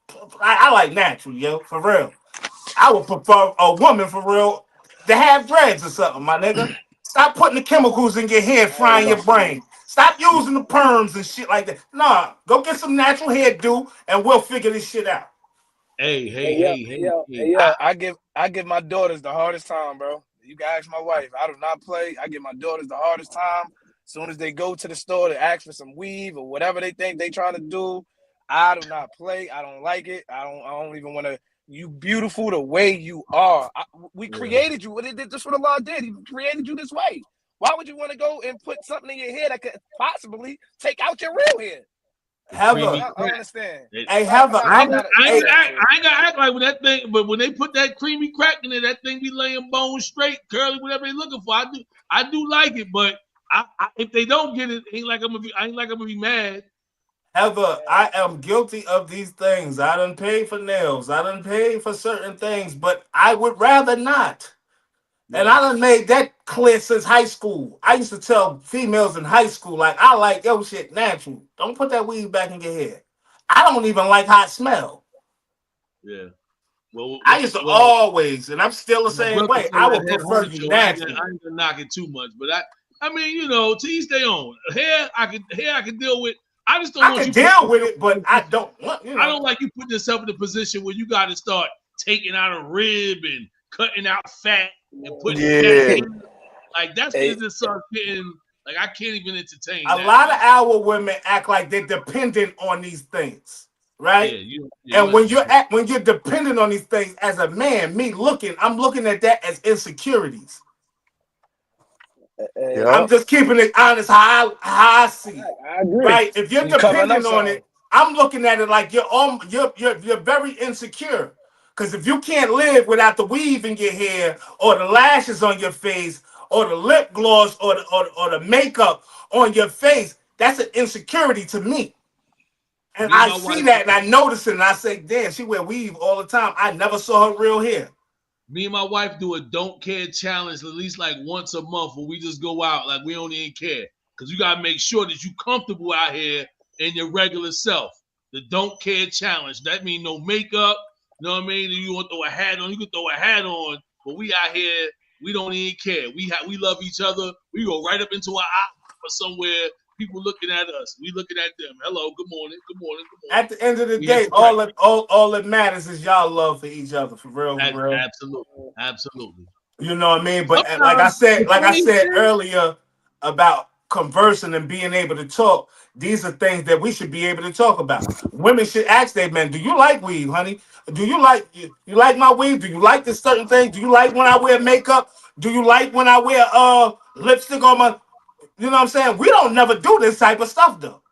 I like natural, yo, for real. I would prefer a woman, for real, to have dreads or something, my nigga. Stop putting the chemicals in your hair, frying your brain. Stop using the perms and shit like that. Nah, go get some natural hairdo and we'll figure this shit out. Hey. I give my daughters the hardest time, bro. You can ask my wife. I do not play. I give my daughters the hardest time. As soon as they go to the store to ask for some weave or whatever they think they trying to do, I do not play. I don't like it. I don't even want to. You beautiful the way you are. We created you. That's what Allah did. He created you this way. Why would you want to go and put something in your hair that could possibly take out your real hair? Heather, I understand. Hey, Heather, I ain't gonna act like with that thing, but when they put that creamy crack in it, that thing be laying bones straight, curly, whatever they looking for. I do like it, but if they don't get it, I ain't like I'm gonna be mad. Heather, I am guilty of these things. I done paid for nails. I done paid for certain things, but I would rather not. And I done made that clear since high school. I used to tell females in high school, like, I like your shit natural. Don't put that weed back in your hair. I don't even like how it smells. Yeah. Well, I used to always, and I'm still the same way. I would prefer you natural. I ain't gonna knock it too much, but I mean, to each their own. Hair I can deal with. I just don't want you deal with it, but I don't want. I don't like you putting yourself in a position where you got to start taking out a rib and cutting out fat and putting fat in. Like that's when it starts getting like I can't even entertain. A lot of our women act like they're dependent on these things, right? And when you're dependent on these things as a man, I'm looking at that as insecurities. I'm just keeping it honest how I see it. I agree. Right? If you're dependent on it, I'm looking at it like you're very insecure. Because if you can't live without the weave in your hair or the lashes on your face or the lip gloss or the makeup on your face, that's an insecurity to me. And Me and I my see wife- that and I notice it and I say, damn, she wear weave all the time. I never saw her real hair. Me and my wife do a don't care challenge at least like once a month where we just go out like we don't even care. Because you gotta make sure that you comfortable out here in your regular self. The don't care challenge. That means no makeup. You know what I mean? You want to throw a hat on, you can throw a hat on, but we out here, we don't even care. We love each other. We go right up into our eye or somewhere. People looking at us. We looking at them. Hello, good morning, good morning, good morning. At the end of the We day, have to all that matters is y'all love for each other, for real, for real. Absolutely, absolutely. You know what I mean? But Sometimes like I the said funny earlier about conversing and being able to talk, these are things that we should be able to talk about. Women should ask their men, do you like weave, honey? Do you like you like my weave? Do you like this certain thing? Do you like when I wear makeup? Do you like when I wear lipstick on my, you know what I'm saying? We don't never do this type of stuff though.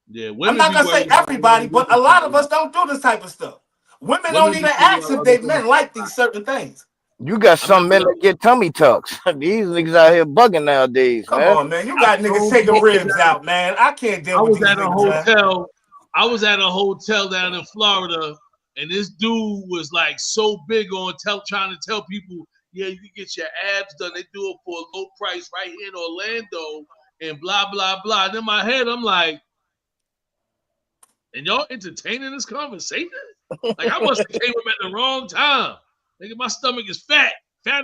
Yeah, I'm not gonna say everybody, but a lot of us don't do this type of stuff. Women don't even ask if they men like these certain things. You got some men that get tummy tucks. These niggas out here bugging nowadays, Come man. on, man. You got niggas taking ribs out, man. I can't I deal with was these at a niggas, man. hotel. I was at a hotel down in Florida, and this dude was like so big on trying to tell people, yeah, you can get your abs done. They do it for a low price right here in Orlando, and blah blah blah. And in my head, I'm like, and y'all entertaining this conversation? Like I must have came up at the wrong time. Nigga, my stomach is fat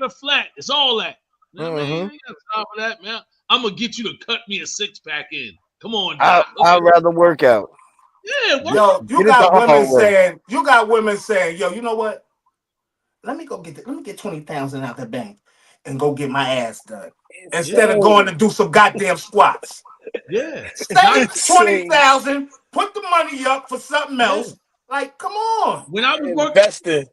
or flat. It's all that. You know what I mean? You ain't got time for that, man. I'm gonna get you to cut me a 6-pack in. Come on, Doc. I'd rather work out. Yeah, Yo, you got women saying, yo, you know what? Let me get 20,000 out the bank and go get my ass done. Instead of going to do some goddamn squats. Yeah. Save 20,000, put the money up for something else. Like, come on. When I was investing.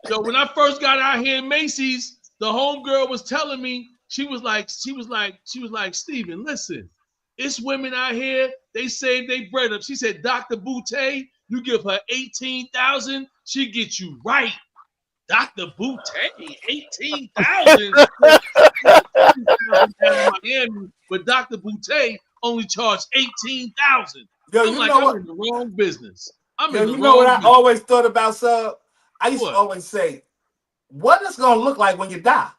So when I first got out here in Macy's, the homegirl was telling me, she was like, Steven, listen, it's women out here, they save their bread up. She said, Dr. Boutte, you give her 18,000, she get you right. Dr. Boutte, 18,000. Miami, but Dr. Boutte only charged 18,000. Yo, I'm like, I'm in the wrong business. You know what I always thought about, sir? I used to always say, what is gonna look like when you die?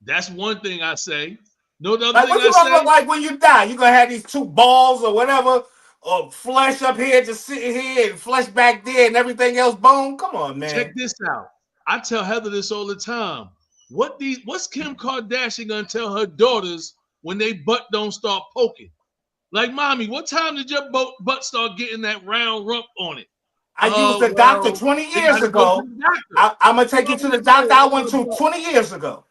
That's one thing I say. No other like, thing what you gonna look like when you die? You gonna have these two balls or whatever, or flesh up here just sitting here and flesh back there and everything else bone? Come on, man. Check this out. I tell Heather this all the time. What's Kim Kardashian gonna tell her daughters when they butt don't start poking? Like, mommy, what time did your butt start getting that round rump on it? I used the doctor 20 years ago. I'm going to take you to the doctor I went to 20 years ago.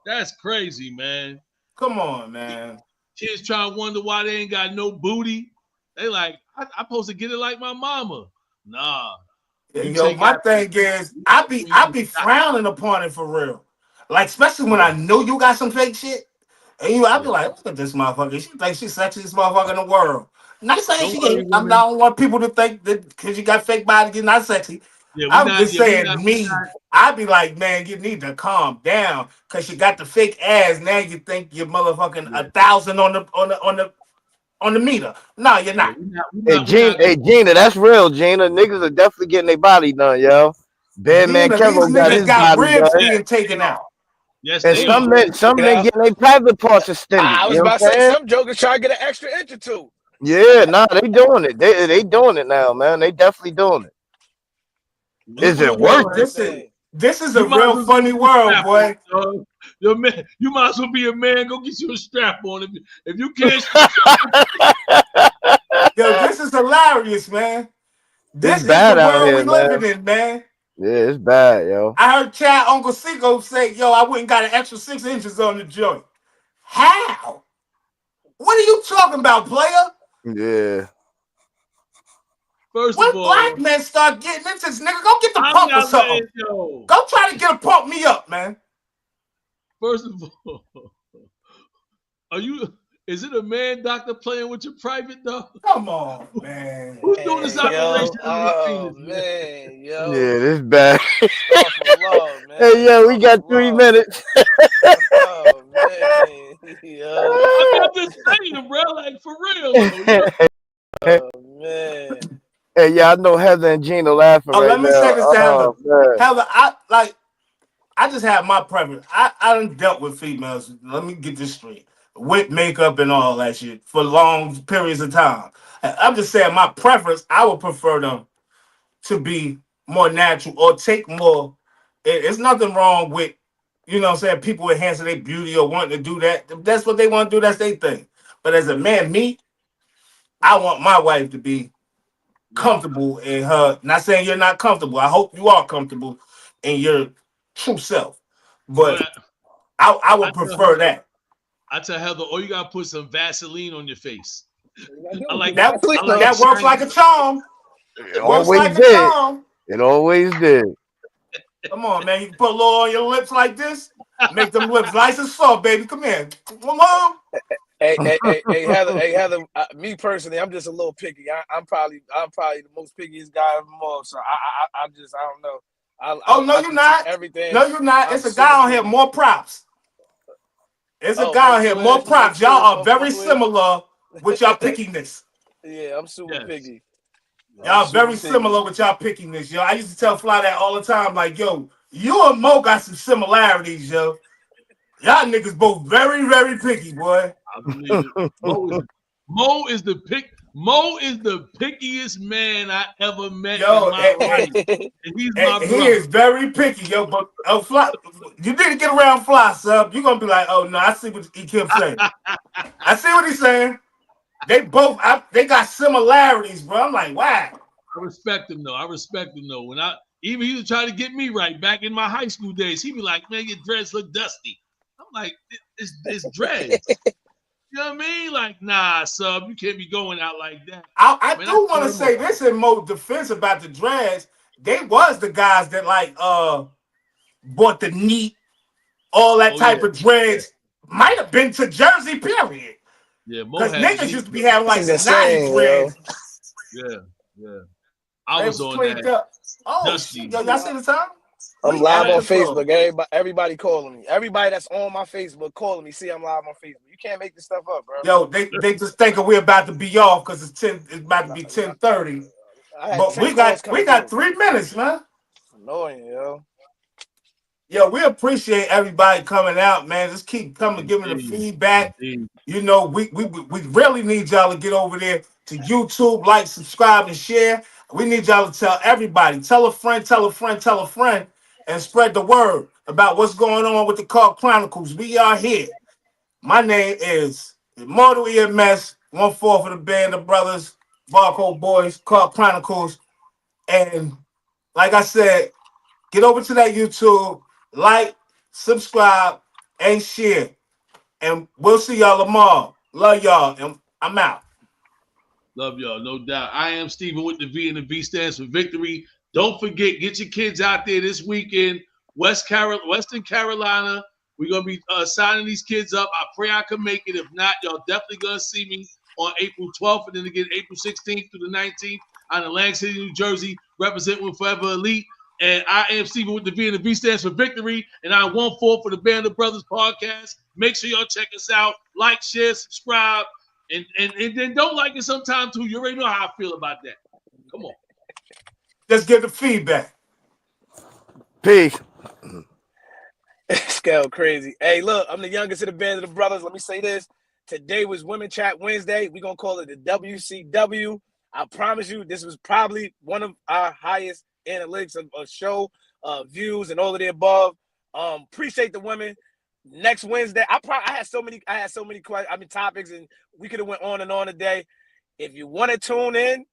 That's crazy, man. Come on, man. Kids try to wonder why they ain't got no booty. They like, I'm supposed to get it like my mama. Nah. Yo, my thing is, I be frowning upon it for real. Like, especially when I know you got some fake shit. And I be like, look at this motherfucker. She thinks she's sexiest motherfucker in the world. Not saying she ain't. I don't want people to think that because you got fake body, you're not sexy. I'm just saying, I'd be like, man, you need to calm down because you got the fake ass. Now you think you're motherfucking 1,000 on the meter. No, you're not. Hey, Gina, that's real, Gina. Niggas are definitely getting their body done, yo. Badman Kevin got his body ribs being taken out. Yes, and some men getting their private parts extended. I was about to say some jokers trying to get an extra inch or two. Yeah, nah, they doing it. They doing it now, man. They definitely doing it. Is it worth it? This is a real funny world, boy. Yo, man, you might as well be a man. Go get you a strap on. If you can't. Yo, this is hilarious, man. This is the world we living in, man. Yeah, it's bad, yo. I heard Chad Uncle Seco say, yo, I went and got an extra 6 inches on the joint. How? What are you talking about, player? Yeah. First when of all, black men start getting into this, nigga, go get the pump or something. Go try to get a pump me up, man. First of all, is it a man doctor playing with your private dog? Come on, man. Who's doing this operation? Oh, man, yo. Yeah, this bad. Love, man. Hey, yo, we got 3 minutes. Oh, man. Yo. I'm just saying, bro, like, for real. Oh man. Hey, yeah, I know Heather and Gina laughing Oh, right let me now. say this to Heather. Oh man. Heather, I just have my preference. I done dealt with females. Let me get this straight. With makeup and all that shit for long periods of time. I'm just saying my preference, I would prefer them to be more natural or take more. It's nothing wrong with, you know what I'm saying, people enhancing their beauty or wanting to do that. If that's what they want to do, that's their thing. But as a man, me, I want my wife to be comfortable in her. Not saying you're not comfortable. I hope you are comfortable in your true self. But But I would I tell prefer Heather, that. oh, you gotta put some Vaseline on your face. I like That it works like shiny. a charm. It It works always like a did. charm. It always did. Come on, man. You can put a little on your lips like this. Make them lips nice and soft, baby. Come here. Come on. Hey, Heather. Me personally, I'm just a little picky. I'm probably the most pickiest guy of them all. So I don't know. Oh, no, I you're critique not. everything. No, you're not. I'm It's a super guy on here, picky. more props. It's a Oh, guy on here, more muscular, props. Y'all are buff very boy. similar with y'all pickiness. Yeah, I'm super Yes. picky. Y'all very similar with y'all pickiness, yo. I used to tell Fly that all the time, like, yo, you and Mo got some similarities, yo. Y'all niggas both very, very picky, boy. I believe it. Mo is the pickiest man I ever met Yo, in my life. And he's my he brother. is very picky, yo. But Fly, you need to get around Fly, sub. You're gonna be like, oh no, I see what he kept saying. I see what he's saying. They got similarities, bro. I'm like, wow. I respect him though. When he was trying to get me right back in my high school days, he'd be like, man, your dreads look dusty. I'm like, it's dreads. You know what I mean? Like, nah, sub, you can't be going out like that. I do want to say this in Mo's defense about the dreads. They was the guys that like bought the neat, all that type of dreads. Might have been to Jersey, period. Yeah, because niggas used to be having like some 90s dreads. Yeah. I was on that. Up. Oh, shit. Yo, y'all see the time? I'm live on Facebook. Everybody calling me. Everybody that's on my Facebook calling me. See, I'm live on Facebook. You can't make this stuff up, bro. Yo, they just thinking we're about to be off because it's about to be 10:30. But we got 3 minutes, man. Annoying, yo. Yo, we appreciate everybody coming out, man. Just keep coming, giving the feedback. You know, we really need y'all to get over there to YouTube, like, subscribe, and share. We need y'all to tell everybody, tell a friend, and spread the word about what's going on with the Cult Chronicles. We are here. My name is Immortal EMS, 1/4 of the band of brothers, Barcode Boys, Cult Chronicles. And like I said, get over to that YouTube, like, subscribe, and share. And we'll see y'all tomorrow. Love y'all, and I'm out. Love y'all, no doubt. I am Steven with the V, and the V stands for victory. Don't forget, get your kids out there this weekend. Western Carolina. We're going to be signing these kids up. I pray I can make it. If not, y'all definitely going to see me on April 12th and then again April 16th through the 19th out in Atlantic City, New Jersey, representing Forever Elite. And I am Steven with the V, and the V stands for victory. And I'm 1/4 for the Band of Brothers podcast. Make sure y'all check us out. Like, share, subscribe. And then don't like it sometime too. You already know how I feel about that. Come on. Let's get the feedback. Peace. Scale crazy. Hey, look, I'm the youngest of the Band of the Brothers. Let me say this. Today was Women Chat Wednesday. We're going to call it the WCW. I promise you, this was probably one of our highest analytics of show, views, and all of the above. Appreciate the women. Next Wednesday, I had so many topics, and we could have went on and on today. If you want to tune in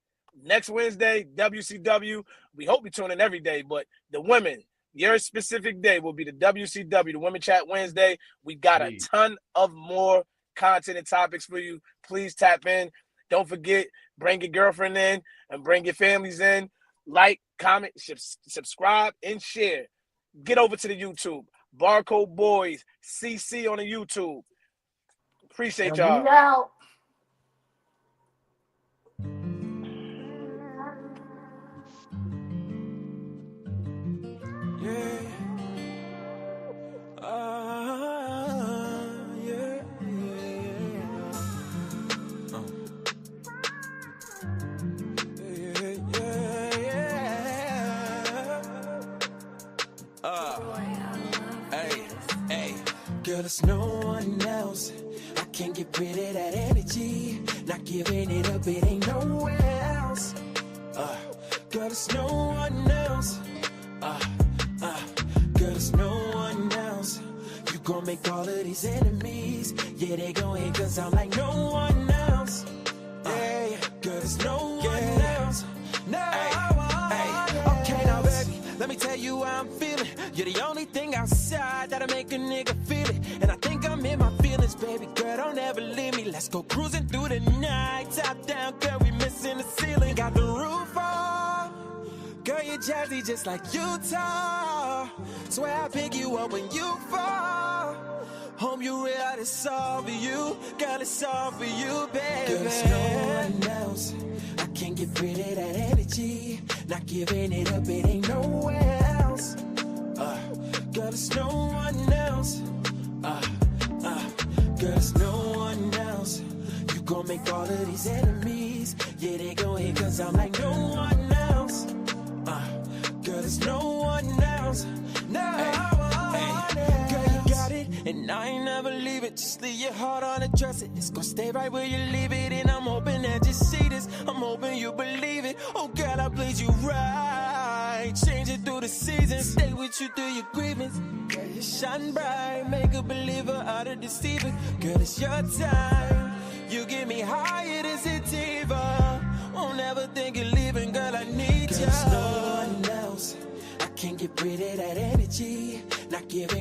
next Wednesday, WCW, we hope you tune in every day, but the women, your specific day will be the WCW, the Women Chat Wednesday. We got a ton of more content and topics for you. Please tap in. Don't forget, bring your girlfriend in and bring your families in. Like, comment, subscribe, and share. Get over to the YouTube. Barcode Boys, CC on the YouTube. Appreciate y'all. Out. it's no one else. I can't get rid of that energy. Not giving it up, it ain't nowhere else. Girl, it's no one else. Girl, it's no one else. You gon' make all of these enemies. Yeah, they gon' hate cause I'm like no one else. Hey, girl, it's no one else. No. Okay, now baby, let me tell you how I'm feeling. You're the only thing outside that'll make a nigga feel it. And I think I'm in my feelings, baby girl, don't ever leave me. Let's go cruising through the night. Top down, girl, we missing the ceiling. Got the roof off. Girl, you're jazzy just like Utah. Swear I pick you up when you fall. Home you real, it's all for you. Girl, it's all for you, baby. Girl, it's no one else. I can't get rid of that energy. Not giving it up, it ain't nowhere else. Girl, it's no one else. Girl, it's no one else. You gon' make all of these enemies. Yeah, they gon' hate cause I'm like no one else. Girl, it's no one else. No. Girl, you got it, and I ain't never leave it. Just leave your heart on and trust it. It's gon' stay right where you leave it. And I'm hoping that you see this. I'm hoping you believe it. Oh, girl, I please you right. Change it through the seasons. Stay with you through your grievance. Girl, you shine bright. Make a believer out of deceiver. Girl, it's your time. You get me higher than sativa. Won't ever think of leaving, girl, I need you. There's no one else. I can't get rid of that energy. Not giving